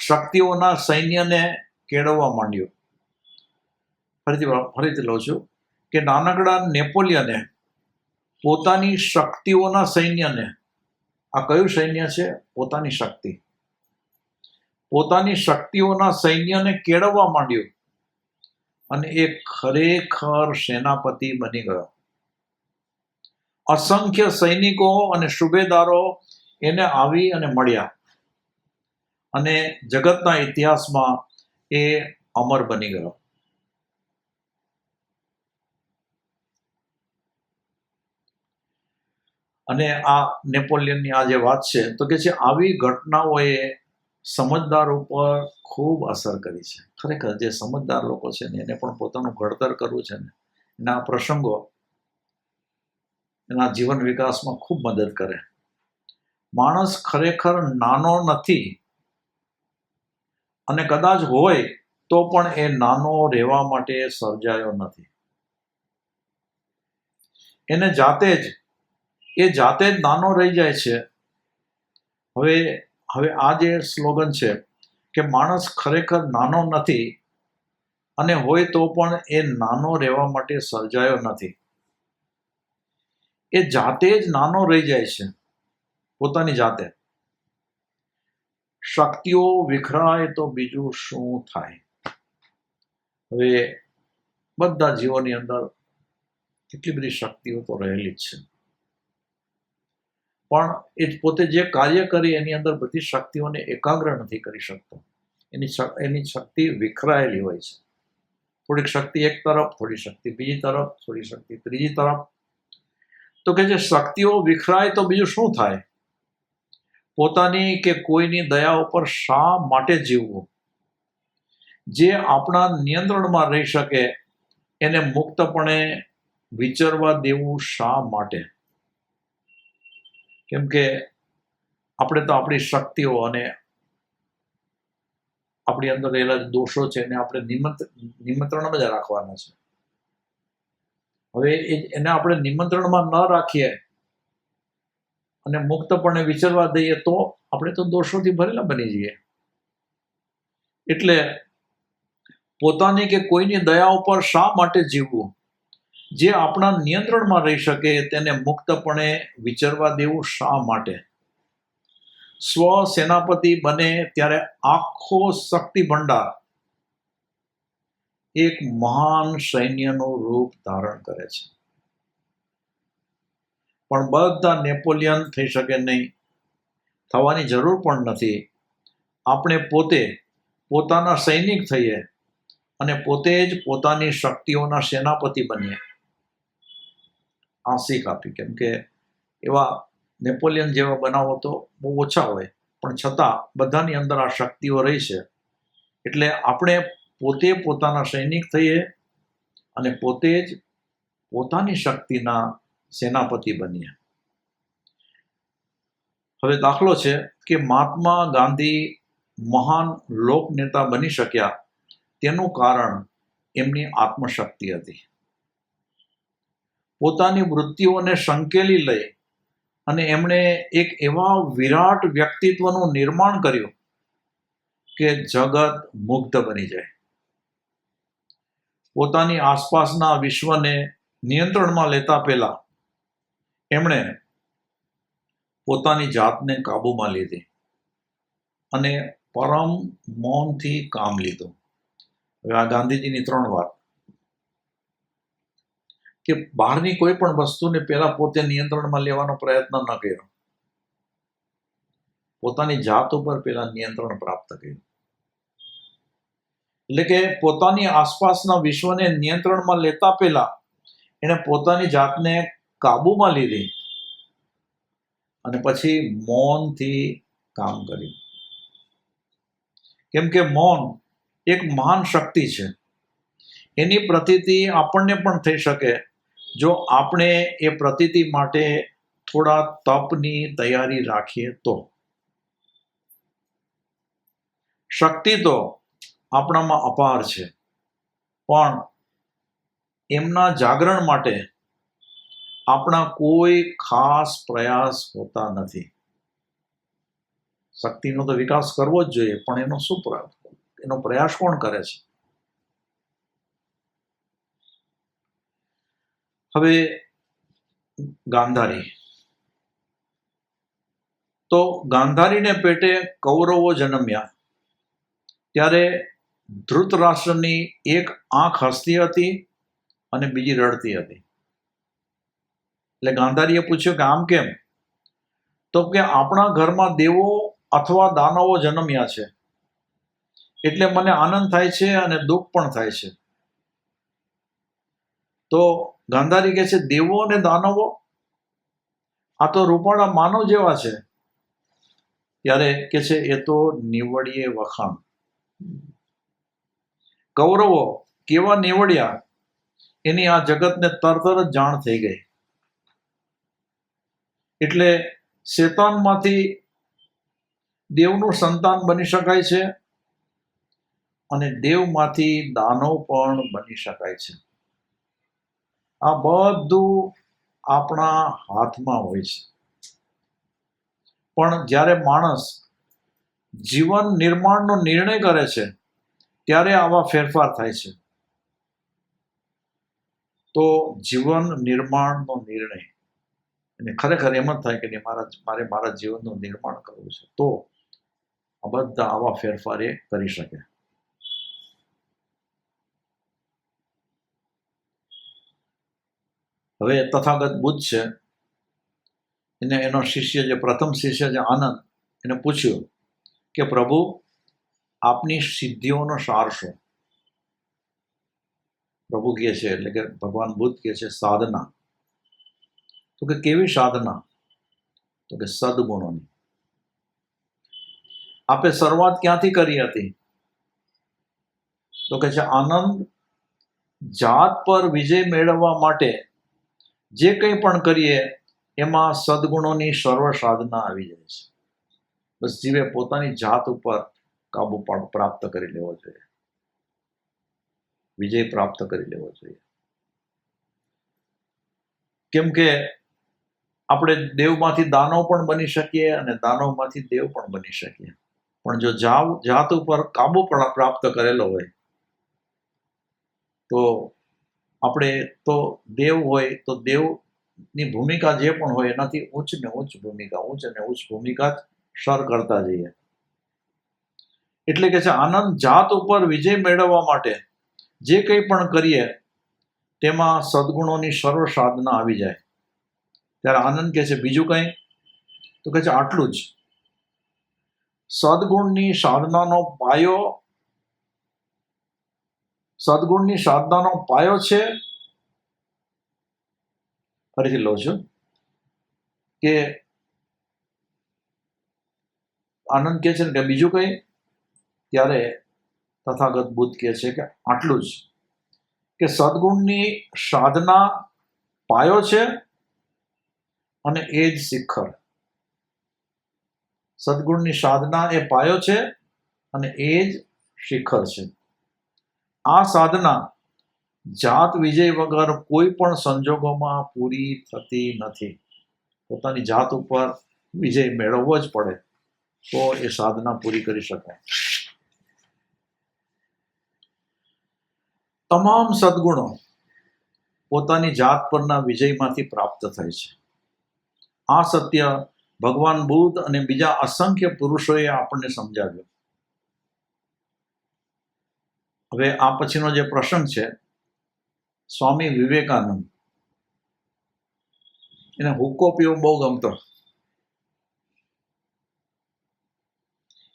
શક્તિઓના સૈન્યને કેળવવા માંડ્યું. ફરીથી લઉં છું કે નાનકડા નેપોલિયને પોતાની શક્તિઓના સૈન્યને, આ કયું સૈન્ય છે? પોતાની શક્તિ. પોતાની શક્તિઓના સૈન્યને કેળવવા માંડ્યું અને એ ખરેખર સેનાપતિ બની ગયો. અસંખ્ય સૈનિકો અને સુબેદારો એને આવી અને મળ્યા અને જગતના ઇતિહાસમાં એ અમર બની ગયો. અને આ નેપોલિયનની આ જે વાત છે તો કે છે આવી ઘટનાઓએ સમજદાર ઉપર ખૂબ અસર કરી છે. ખરેખર જે સમજદાર લોકો છે ને એને પણ પોતાનું ઘડતર કરવું છે ને એના પ્રસંગો એના જીવન વિકાસમાં ખૂબ મદદ કરે. માણસ ખરેખર નાનો નથી, અને કદાચ હોય તો પણ એ નાનો રહેવા માટે સર્જાયો નથી. એને જાતે જ નાનો રહી જાય છે. હવે આ જે સ્લોગન છે કે માણસ ખરેખર નાનો નથી, અને હોય તો પણ એ નાનો રહેવા માટે સર્જાયો નથી. એ જાતે જ નાનો રહી જાય છે, પોતાની જાતે. શક્તિઓ વિખરાય તો બીજું શું થાય? હવે બધા જીવોની અંદર કેટલી બધી શક્તિઓ તો રહેલી જ છે, પણ એ પોતે જે કાર્ય કરી એની અંદર બધી શક્તિઓને એકાગ્ર નથી કરી શકતો. એની શક્તિ વિખરાયેલી હોય છે. થોડીક શક્તિ એક તરફ, થોડી શક્તિ બીજી તરફ, થોડી શક્તિ ત્રીજી તરફ. તો કે જે શક્તિઓ વિખરાય તો બીજું શું થાય? પોતાની કે કોઈની દયા ઉપર શા માટે જીવવું? જે આપણા નિયંત્રણમાં રહી શકે એને મુક્તપણે વિચરવા દેવું શા માટે? કેમ કે આપણે તો આપણી શક્તિઓ અને આપણી અંદર રહેલા દોષો છે એને આપણે નિમંત્રણમાં જ રાખવાના છે. હવે એને આપણે નિમંત્રણમાં ન રાખીએ અને મુક્તપણે વિચરવા દઈએ તો આપણે તો દોષોથી ભરેલા બની જઈએ. એટલે પોતાની કે કોઈની દયા ઉપર શા માટે જીવવું? જે આપણા નિયંત્રણમાં રહી શકે તેને મુક્તપણે વિચરવા દેવું શા માટે? સ્વ સેનાપતિ બને ત્યારે આખો શક્તિ ભંડાર એક મહાન સૈન્યનું રૂપ ધારણ કરે છે. પણ બધા નેપોલિયન થઈ શકે નહીં, થવાની જરૂર પણ નથી. આપણે પોતે પોતાના સૈનિક થઈએ અને પોતે જ પોતાની શક્તિઓના સેનાપતિ બનીએ. આ શીખ આપી. કેમ કે એવા નેપોલિયન જેવા બનાવો તો બહુ ઓછા હોય, પણ છતાં બધાની અંદર આ શક્તિઓ રહી છે. એટલે આપણે પોતે પોતાના સૈનિક થઈએ અને પોતે જ પોતાની શક્તિના સેનાપતિ બનીએ. હવે દાખલો છે કે મહાત્મા ગાંધી મહાન લોકનેતા બની શક્યા, તેનું કારણ એમની આત્મશક્તિ હતી. પોતાની વૃત્તિઓને સંકેલી લઈ અને એમણે એક એવા વિરાટ વ્યક્તિત્વનું નિર્માણ કર્યું કે જગત મુગ્ધ બની જાય. પોતાની આસપાસના વિશ્વને નિયંત્રણમાં લેતા પહેલા એમણે પોતાની જાતને કાબૂમાં લીધી અને પરમ મૌનથી કામ લીધું. હવે આ ગાંધીજીની 3 વાત કે બહારની કોઈ પણ વસ્તુને પહેલા પોતે નિયંત્રણમાં લેવાનો પ્રયત્ન ન કર્યો, પોતાની જાત ઉપર પહેલા નિયંત્રણ પ્રાપ્ત કર્યું. એટલે કે પોતાની આસપાસના વિશ્વને નિયંત્રણમાં લેતા પહેલા એણે પોતાની જાતને કાબૂમાં લીધી અને પછી મૌનથી કામ કર્યું. કેમ કે મૌન એક મહાન શક્તિ છે. એની પ્રતીતિ આપણને પણ થઈ શકે જો આપણે એ પ્રતીતિ માટે થોડા તપની તૈયારી રાખીએ તો. શક્તિ તો આપણામાં અપાર છે, પણ એમના જાગરણ માટે આપણા કોઈ ખાસ પ્રયાસ હોતા નથી. શક્તિનો તો વિકાસ કરવો જ જોઈએ, પણ એનો પ્રયાસ કોણ કરે છે? હવે ગાંધારી, તો ગાંધારીને પેટે કૌરવો જન્મ્યા ત્યારે ધૃતરાષ્ટ્રની એક આંખ હસતી હતી અને બીજી રડતી હતી. એટલે ગાંધારીએ પૂછ્યું કે આમ કેમ? તો કે આપણા ઘરમાં દેવો અથવા દાનવો જન્મ્યા છે, એટલે મને આનંદ થાય છે અને દુઃખ પણ થાય છે. તો ગાંધારી કહે છે, દેવો અને દાનવો? આ તો રૂપાળા માનવ જેવા છે. ત્યારે કે છે એ તો નીવડીએ વખાણ. કૌરવો કેવા નીવડ્યા એની આ જગતને તરત જ જાણ થઈ ગઈ. એટલે શેતાનમાંથી દેવનું સંતાન બની શકાય છે અને દેવમાંથી દાનવ પણ બની શકાય છે. આ બધું આપણા હાથમાં હોય છે. પણ જ્યારે માણસ જીવન નિર્માણનો નિર્ણય કરે છે ત્યારે આવા ફેરફાર થાય છે. તો જીવન નિર્માણનો નિર્ણય અને ખરેખર એમ જ થાય કે નહીં, મારે મારા જીવનનું નિર્માણ કરવું છે, તો આ બધા આવા ફેરફાર એ કરી શકે. હવે તથાગત બુદ્ધ છે, એનો શિષ્ય, જે પ્રથમ શિષ્ય છે આનંદ, એને પૂછ્યું કે પ્રભુ, આપની સિદ્ધિઓનો સાર શું? પ્રભુ કહે છે, એટલે કે ભગવાન બુદ્ધ કહે છે, સાધના. તો કે કેવી સાધના? તો કે સદગુણોની. આપે શરૂઆત ક્યાંથી કરી હતી? તો કે છે, આનંદ, જાત પર વિજય મેળવવા માટે જે કંઈ પણ કરીએ એમાં સદગુણોની સર્વ સાધના આવી જાય છે. બસ જીવે પોતાની જાત ઉપર કાબુ પ્રાપ્ત કરી લેવો જોઈએ, વિજય પ્રાપ્ત કરી લેવો જોઈએ. કેમ કે આપણે દેવમાંથી દાનવ પણ બની શકીએ અને દાનવમાંથી દેવ પણ બની શકીએ, પણ જો જાત ઉપર કાબુ પ્રાપ્ત કરેલો હોય તો આપણે તો દેવ હોય તો દેવની ભૂમિકા જે પણ હોય એનાથી ઉચ્ચ ને ઉચ્ચ ભૂમિકા જ સર કરતા જઈએ. એટલે કે છે, આનંદ, જાત ઉપર વિજય મેળવવા માટે જે કંઈ પણ કરીએ તેમાં સદગુણોની સર્વ સાધના આવી જાય. ત્યારે આનંદ કહે છે, બીજું કંઈ? તો કહે છે, આટલું જ. સદગુણની સાધનાનો પાયો છે. ફરીથી લઉં છું કે આનંદ કહે છે ને કે બીજું કંઈ? ત્યારે તથાગત બુદ્ધ કહે છે કે આટલું જ, કે સદગુણની સાધના પાયો છે અને એ જ શિખર. સદગુણની સાધના એ પાયો છે અને એ જ શિખર છે. આ સાધના જાત વિજય વગર કોઈ પણ સંજોગોમાં પૂરી થતી નથી. પોતાની જાત ઉપર વિજય મેળવવો જ પડે તો એ સાધના પૂરી કરી શકાય. તમામ સદગુણો પોતાની જાત પરના વિજયમાંથી પ્રાપ્ત થાય છે. આ સત્ય ભગવાન બુદ્ધ અને બીજા અસંખ્ય પુરુષોએ આપણને સમજાવ્યું. હવે આ પછીનો જે પ્રસંગ છે, સ્વામી વિવેકાનંદ, એને હુક્કો પીવો બહુ ગમતો.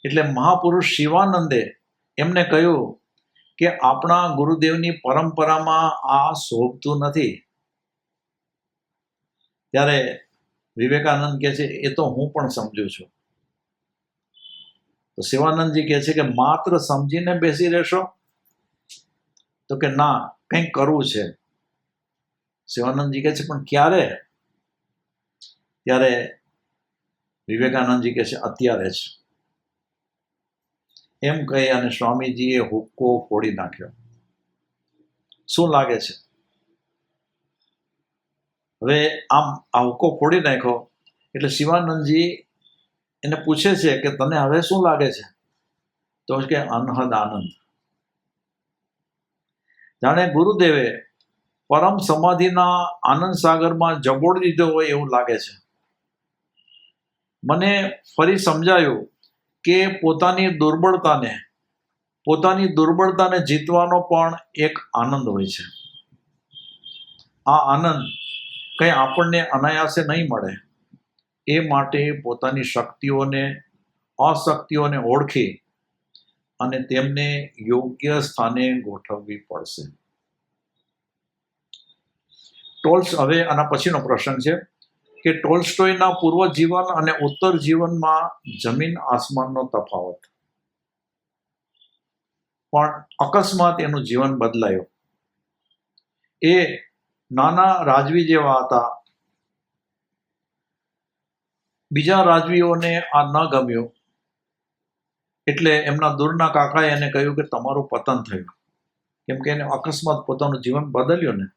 એટલે મહાપુરુષ શિવાનંદે એમને કહ્યું કે આપણા ગુરુદેવની પરંપરામાં આ શોભતું નથી. ત્યારે વિવેકાનંદ કહે છે, એ તો હું પણ સમજુ છું. તો શિવાનંદજી કહે છે કે માત્ર સમજીને બેસી રહેશો? તો કે ના, કંઈક કરવું છે. શિવાનંદજી કહે છે, પણ ક્યારે? ત્યારે વિવેકાનંદજી કહે છે, અત્યારે જ. એમ કહી અને સ્વામીજીએ હુક્કો ફોડી નાખ્યો. શું લાગે છે? હવે આમ આ હુક્કો ફોડી નાખ્યો એટલે શિવાનંદજી એને પૂછે છે કે તને હવે શું લાગે છે? તો કે અનહદ આનંદ. જાણે ગુરુદેવે પરમ સમાધિના આનંદ સાગરમાં જબોડી દીધો હોય એવું લાગે છે. મને ફરી સમજાયું કે પોતાની દુર્બળતાને જીતવાનો પણ એક આનંદ હોય છે. આ આનંદ કંઈ આપણને અનાયાસે નહીં મળે. એ માટે પોતાની અશક્તિઓને ઓળખી અને તેમને યોગ્ય સ્થાને ગોઠવવી પડશે. હવે આના પછીનો પ્રસંગ છે કે ટોલ્સ્ટોયના પૂર્વ જીવન અને ઉત્તર જીવનમાં જમીન આસમાનનો તફાવત. પણ અકસ્માત એનું જીવન બદલાયું. એ નાના રાજવી જેવા હતા. બીજા રાજવીઓને આ ન ગમ્યું એટલે એમના દૂરના કાકાએ એને કહ્યું કે તમારું પતન થયું. કેમ કે એને અકસ્માત પોતાનું જીવન બદલ્યું ને,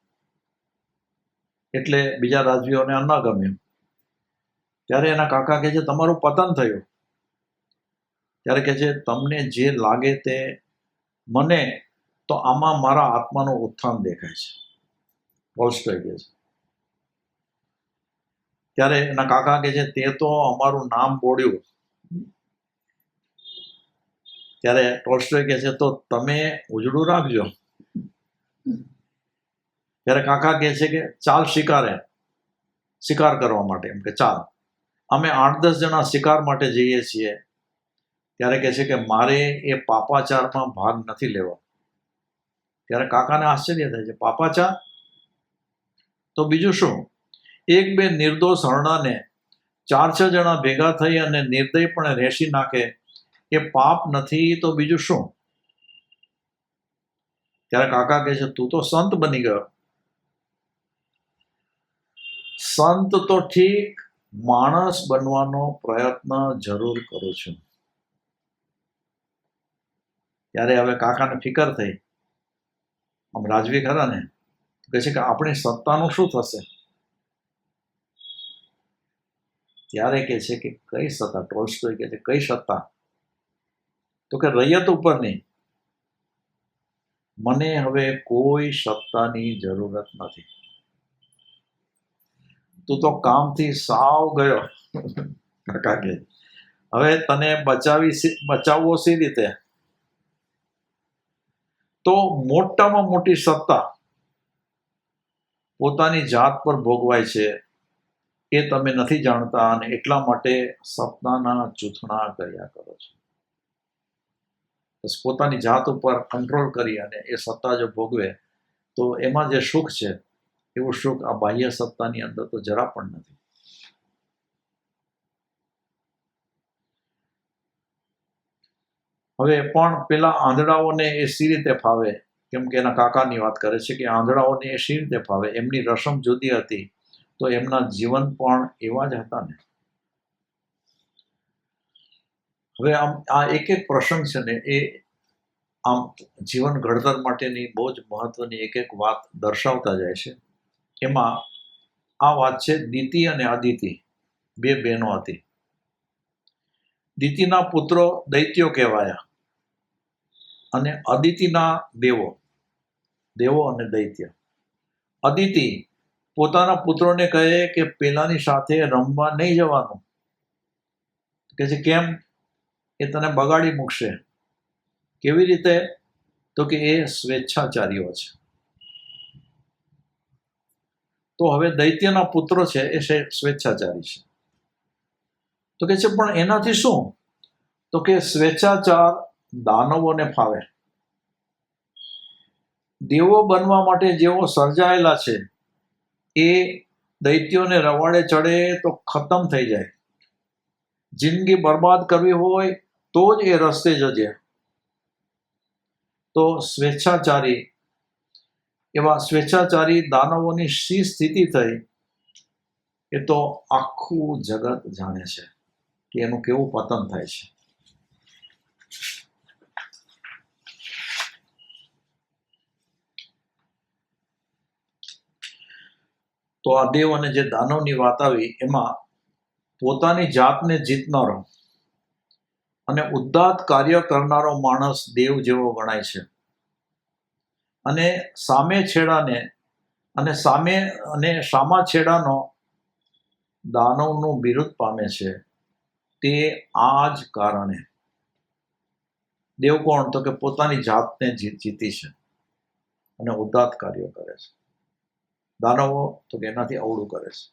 એટલે બીજા રાજવીઓને આ ન ગમ્યું. ત્યારે એના કાકા કહે છે, તમારું પતન થયું. ત્યારે કહે છે, તમને જે લાગે તે. મને તો આમાં મારા આત્માનું ઉત્થાન દેખાય છે. ટોલ્સ્ટોય કહે છે. ત્યારે એના કાકા કહે છે, તે તો અમારું નામ બોડ્યું. ત્યારે ટોલ્સ્ટોય કહે છે, તો તમે ઉજળું રાખજો. ત્યારે કાકા કહે છે કે ચાલ શિકાર કરવા માટે. એમ કે ચાલ, અમે 8-10 જણા શિકાર માટે જઈએ છીએ. ત્યારે કહે છે કે મારે એ પાપાચારમાં ભાગ નથી લેવો. ત્યારે કાકાને આશ્ચર્ય થાય છે, પાપાચાર? તો બીજું શું? 1-2 નિર્દોષ હરણાને 4-6 જણા ભેગા થઈ અને નિર્દયપણે રેસી નાખે એ પાપ નથી તો બીજું શું? ત્યારે કાકા કહે છે, તું તો સંત બની ગયો. સંત તો ઠીક, માણસ બનવાનો પ્રયત્ન જરૂર કરું છું. ત્યારે હવે કાકાને ફિકર થઈ. આમ રાજવી ખરા ને, કહે છે કે આપણી સત્તાનું શું થશે? ત્યારે કહે છે કે કઈ સત્તા? ટોલ્સ્ટોય કહે છે, કઈ સત્તા? તો કે રૈયત ઉપરની. મને હવે કોઈ સત્તાની જરૂરત નથી. તું તો કામથી સાવ ગયો. કાકા કે હવે તને બચાવવો સી રીતે? તો મોટામાં મોટી સત્તા પોતાની જાત પર ભોગવાય છે એ તમે નથી જાણતા, અને એટલા માટે સપનાના ચૂંથણા કર્યા કરો છો. બસ પોતાની જાત ઉપર કંટ્રોલ કરી અને એ સત્તા જો ભોગવે તો એમાં જે સુખ છે એવું સુખ આ બાહ્ય સત્તાની અંદર તો જરા પણ નથી. હવે પણ પેલા આંધળાઓને એ સી રીતે ફાવે? કેમ કે એના કાકાની વાત કરે છે કે આંધળાઓને એ સી રીતે ફાવે? એમની રસમ જુદી હતી, તો એમના જીવન પણ એવા જ હતા ને. હવે આમ આ એક પ્રસંગ છે ને, એ આમ જીવન ઘડતર માટેની બહુ જ મહત્વની એક વાત દર્શાવતા જાય છે. એમાં આ વાત છે દિતિ અને અદિતિ, 2 બહેનો હતી. દિતિના પુત્રો દૈત્યો કહેવાયા અને અદિતિના દેવો અને દૈત્ય. અદિતિ પોતાના પુત્રોને કહે કે પેલાની સાથે રમવા નહીં જવાનું. કે છે કેમ? એ તને બગાડી મૂકશે. કેવી રીતે? તો કે એ સ્વેચ્છાચારીઓ છે. તો હવે દૈત્યના પુત્રો છે એ સ્વેચ્છાચારી છે. તો કે છે પણ એનાથી શું? તો કે સ્વેચ્છાચાર દાનવોને ફાવે. દેવો બનવા માટે જેઓ સર્જાયેલા છે એ દૈત્યોને રવાડે ચડે તો ખતમ થઈ જાય. જિંદગી બરબાદ કરવી હોય તો જ એ રસ્તે જજે. તો સ્વેચ્છાચારી દાનવોની શી સ્થિતિ થઈ એ તો આખું જગત જાણે છે કે એનું કેવું પતન થાય છે. તો આ દેવ અને જે દાનવની વાત આવી એમાં પોતાની જાતને જીતનારો અને ઉદ્દાત કાર્ય કરનારો માણસ દેવ જેવો ગણાય છે, અને સામા છેડાનો દાનવનું બિરુદ પામે છે. તે આ જ કારણે. દેવ કોણ? તો કે પોતાની જાતને જીતી છે અને ઉદ્દાત કાર્યો કરે છે. દાનવો તો કે એનાથી અવળું કરે છે.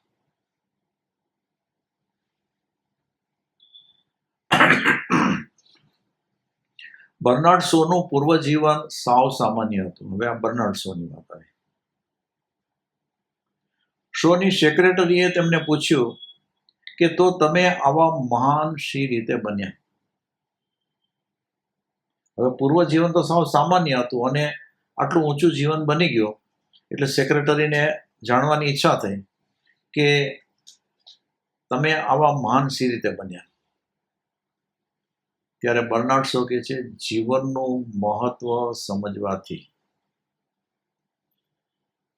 બર્નાર્ડ શોનું પૂર્વજીવન સાવ સામાન્ય હતું. હવે આ બર્નાર્ડ શોની વાત આવી. શોની સેક્રેટરીએ તેમને પૂછ્યું કે તો તમે આવા મહાન શી રીતે બન્યા? હવે પૂર્વજીવન તો સાવ સામાન્ય હતું અને આટલું ઊંચું જીવન બની ગયું એટલે સેક્રેટરીને જાણવાની ઈચ્છા થઈ કે તમે આવા મહાન શી રીતે બન્યા? ત્યારે બર્નાર્ડ શો કહે છે, જીવનનું મહત્વ સમજવાથી.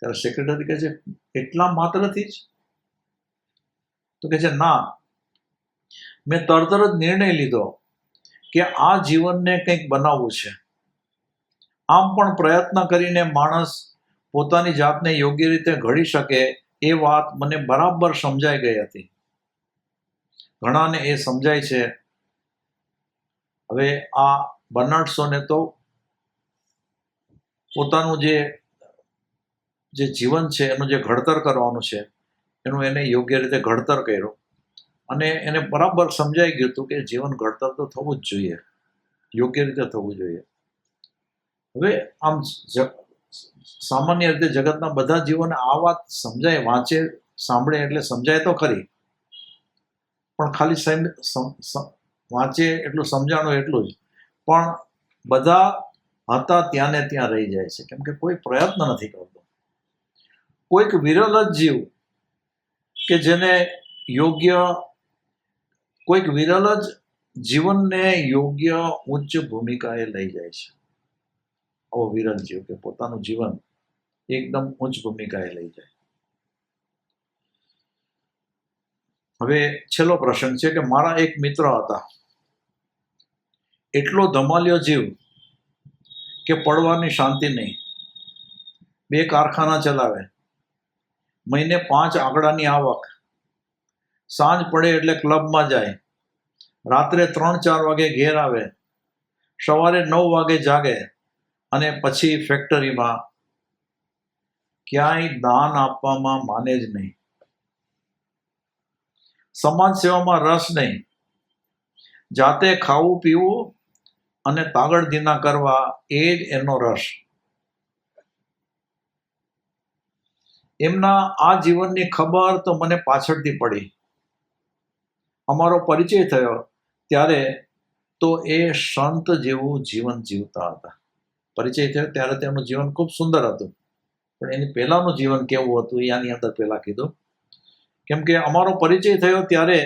ત્યારે સેક્રેટરી કહે છે, એટલા માત્રથી જ? તો કહે છે, ના, મેં તરત જ નિર્ણય લીધો કે આ જીવનને કંઈક બનાવવું છે. આમ પણ પ્રયત્ન કરીને માણસ પોતાની જાતને યોગ્ય રીતે ઘડી શકે એ વાત મને બરાબર સમજાઈ ગઈ હતી. ઘણાને એ સમજાય છે. હવે આ બર્નાર્ડ શોને તો પોતાનું જે જીવન છે એનું જે ઘડતર કરવાનું છે એનું એને યોગ્ય રીતે ઘડતર કર્યું અને એને બરાબર સમજાઈ ગયું હતું કે જીવન ઘડતર તો થવું જ જોઈએ, યોગ્ય રીતે થવું જોઈએ. હવે આમ સામાન્ય રીતે જગતના બધા જીવોને આ વાત સમજાય, વાંચે સાંભળે એટલે સમજાય તો ખરી, પણ ખાલી વાંચે એટલું સમજાણું એટલું જ, પણ બધા હતા ત્યાં ને ત્યાં રહી જાય છે, કેમ કે કોઈ પ્રયત્ન નથી કરતો. કોઈક વિરલ જ જીવ કે જેને કોઈક વિરલ જ જીવનને યોગ્ય ઉચ્ચ ભૂમિકાએ લઈ જાય છે. આવો વિરલ જીવ કે પોતાનું જીવન એકદમ ઉચ્ચ ભૂમિકાએ લઈ જાય. હવે છેલ્લો પ્રસંગ છે કે મારા એક મિત્ર હતા, એટલો ધમાલ્યો જીવ કે પડવાની શાંતિ નહીં. 2 કારખાના ચલાવે, મહિને 5 આંકડાની આવક, સાંજ પડે એટલે ક્લબમાં જાય, રાત્રે 3-4 વાગે ઘેર આવે, સવારે 9 વાગે જાગે અને પછી ફેક્ટરીમાં. ક્યાંય દાન આપવામાં માને જ નહીં, સમાજ સેવામાં રસ નહીં, જાતે ખાવું પીવું અને તાગડધીના કરવા એ જ એનો રસ. એમના આ જીવનની ખબર તો મને પાછળથી પડી. અમારો પરિચય થયો ત્યારે તો એ સંત જેવું જીવન જીવતા હતા. પરિચય થયો ત્યારે તેમનું જીવન ખૂબ સુંદર હતું, પણ એની પહેલાંનું જીવન કેવું હતું એ આની અંદર પહેલાં કીધું. કેમ કે અમારો પરિચય થયો ત્યારે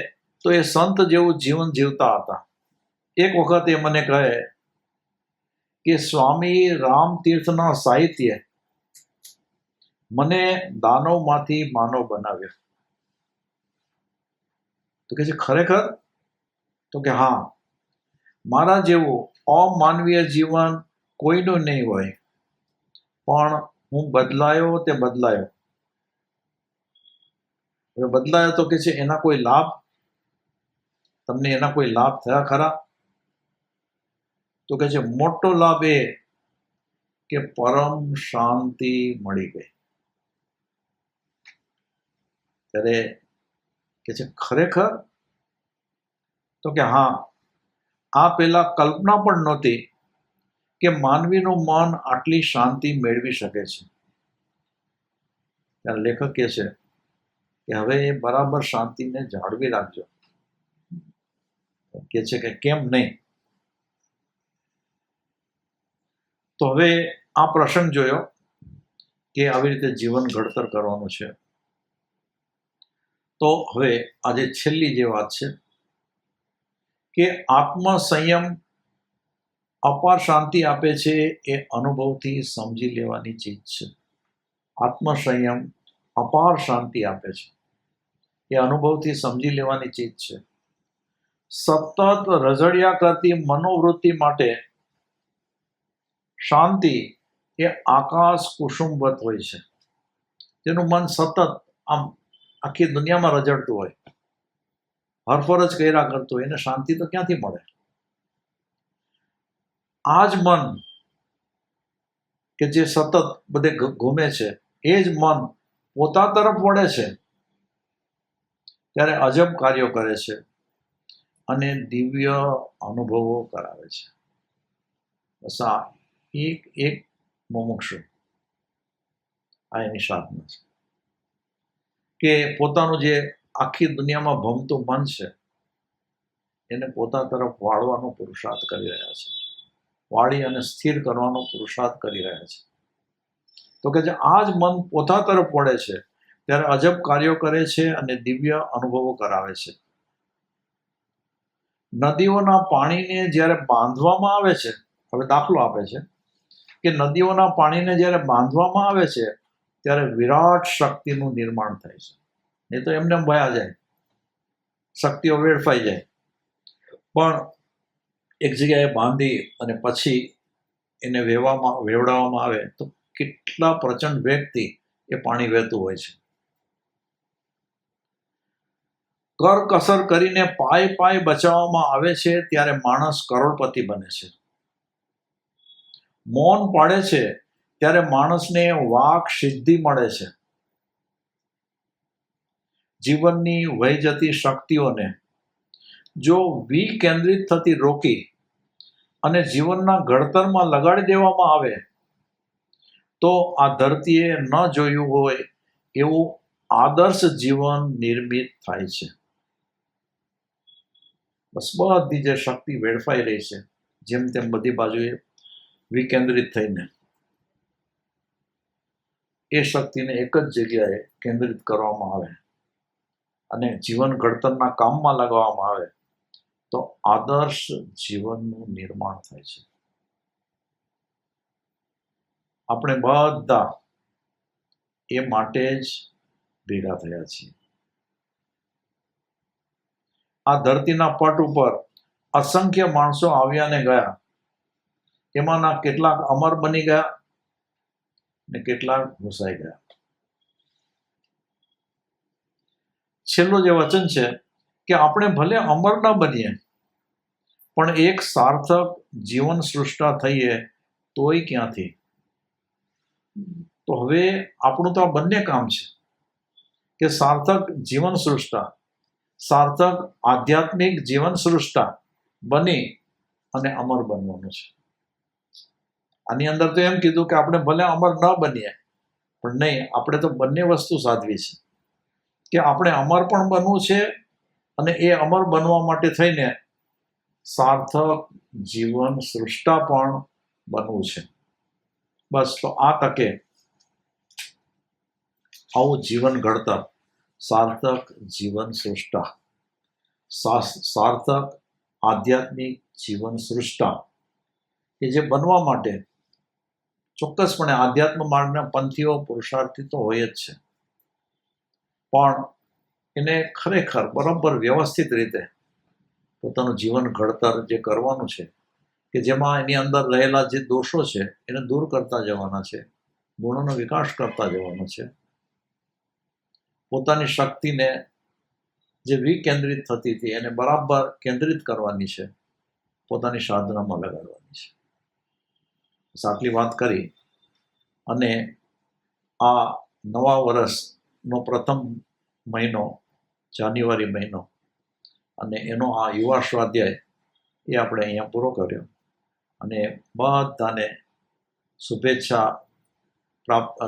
તો એ સંત જેવું જીવન જીવતા હતા. એક વખત એ મને કહે કે સ્વામી રામતીર્થના સાહિત્ય મને દાનવમાંથી માનવ બનાવ્યો. તો કે છે ખરેખર? તો કે હા, મારા જેવું અમાનવીય જીવન કોઈનું નહીં હોય, પણ હું બદલાયો તે બદલાયો. હવે બદલાયો તો કે છે એના કોઈ લાભ, તમને એના કોઈ લાભ થયા ખરા? તો કે છે મોટો લાભ એ કે પરમ શાંતિ મળી ગઈ. ત્યારે કે છે ખરેખર? તો કે હા, આ પહેલા કલ્પના પણ નહોતી કે માનવીનું મન આટલી શાંતિ મેળવી શકે છે. ત્યારે લેખક કહે છે કે હવે એ બરાબર શાંતિને જાળવી રાખજો. કે છે કે કેમ નહીં? તો હવે આ પ્રસંગ જોયો કે આવી રીતે જીવન ઘડતર કરવાનું છે. તો હવે આજે છેલ્લી જે વાત છે કે આત્મસંયમ અપાર શાંતિ આપે છે, એ અનુભવથી સમજી લેવાની ચીજ છે. આત્મસંયમ અપાર શાંતિ આપે છે, એ અનુભવથી સમજી લેવાની ચીજ છે. સતત રઝળિયા કરતી મનોવૃત્તિ માટે શાંતિ એ આકાશ કુસુમવત હોય છે. તેનું મન સતત આમ આખી દુનિયામાં રઝળતું હોય, હરફરજ કર્યા કરતું હોય, એને શાંતિ તો ક્યાંથી મળે? આ જ મન કે જે સતત બધે ઘૂમે છે, એ જ મન પોતા તરફ વળે છે ત્યારે અજબ કાર્યો કરે છે અને દિવ્ય અનુભવો કરાવે છે. બસ આ એક મુમુક્ષુ, આ એની સાધના છે કે પોતાનું જે આખી દુનિયામાં ભમતું મન છે એને પોતા તરફ વાળવાનો પુરુષાર્થ કરી રહ્યા છે, વાળી અને સ્થિર કરવાનો પુરુષાર્થ કરી રહ્યા છે. તો કે જે આ જ મન પોતા તરફ વળે છે ત્યારે અજબ કાર્યો કરે છે અને દિવ્ય અનુભવો કરાવે છે. નદીઓના પાણીને જ્યારે બાંધવામાં આવે છે, હવે દાખલો આપે છે કે નદીઓના પાણીને જ્યારે બાંધવામાં આવે છે ત્યારે વિરાટ શક્તિનું નિર્માણ થાય છે. નહીં તો એમને ભયા જાય, શક્તિઓ વેડફાઈ જાય. પણ એક જગ્યાએ બાંધી અને પછી એને વેવડાવવામાં આવે તો કેટલા પ્રચંડ વેગથી એ પાણી વહેતું હોય છે. કરકસર કરીને પાય પાય બચાવવામાં આવે છે ત્યારે માણસ કરોડપતિ બને છે. મૌન પાડે છે ત્યારે માણસને વાક સિદ્ધિ મળે છે. જીવનની વહી જતી શક્તિઓને જો વિકેન્દ્રિત થતી રોકી અને જીવનના ઘડતરમાં લગાડી દેવામાં આવે તો આ ધરતીએ ન જોયું હોય એવું આદર્શ જીવન નિર્મિત થાય છે. બસ બધી જે શક્તિ વેડફાઈ રહી છે જેમ તેમ બધી બાજુએ વિકેન્દ્રિત થઈને એ શક્તિને એક જ જગ્યાએ કેન્દ્રિત કરવામાં આવે અને જીવન ઘડતરના કામમાં લગાવવામાં આવે તો આદર્શ જીવનનું નિર્માણ થાય છે. આપણે બધા એ માટે જ ભેગા થયા છીએ. આ ધરતીના પટ ઉપર અસંખ્ય માણસો આવ્યા ને ગયા. એમાંના કેટલાક અમર બની ગયા ને કેટલાક ઘૂસાઈ ગયા. છેલ્લું જે વચન છે કે આપણે ભલે અમર ન બનીએ પણ એક સાર્થક જીવન સૃષ્ટા થઈએ તોય ક્યાંથી. તો હવે આપણું તો આ બંને કામ છે કે સાર્થક જીવન સૃષ્ટા, સાર્થક આધ્યાત્મિક જીવન સૃષ્ટા બની અને અમર બનવાનું છે. આની અંદર તો એમ કીધું કે આપણે ભલે અમર ન બનીએ પણ નહીં, આપણે તો બંને વસ્તુ સાધવી છે કે આપણે અમર પણ બનવું છે અને એ અમર બનવા માટે થઈને સાર્થક જીવન સૃષ્ટા પણ બનવું છે. બસ તો આ તકે આવું જીવન ઘડતર, સાર્થક જીવન સૃષ્ટા, સાર્થક આધ્યાત્મિક જીવન સૃષ્ટા કે જે બનવા માટે ચોક્કસપણે આધ્યાત્મ માર્ગના પંથીઓ પુરુષાર્થી તો હોય જ છે પણ એને ખરેખર બરાબર વ્યવસ્થિત રીતે પોતાનું જીવન ઘડતર જે કરવાનું છે કે જેમાં એની અંદર રહેલા જે દોષો છે એને દૂર કરતા જવાના છે, ગુણોનો વિકાસ કરતા જવાનો છે, પોતાની શક્તિને જે વિકેન્દ્રિત થતી હતી એને બરાબર કેન્દ્રિત કરવાની છે, પોતાની સાધનામાં લગાડવાની છે. આટલી વાત કરી અને આ નવા વર્ષનો પ્રથમ મહિનો જાન્યુઆરી મહિનો અને એનો આ યુવા સ્વાધ્યાય એ આપણે અહીંયા પૂરો કર્યો અને બધાને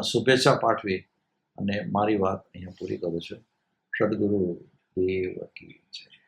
શુભેચ્છા પાઠવી અને મારી વાત અહીંયા પૂરી કરું છું. સદગુરુ દેવ કી જય.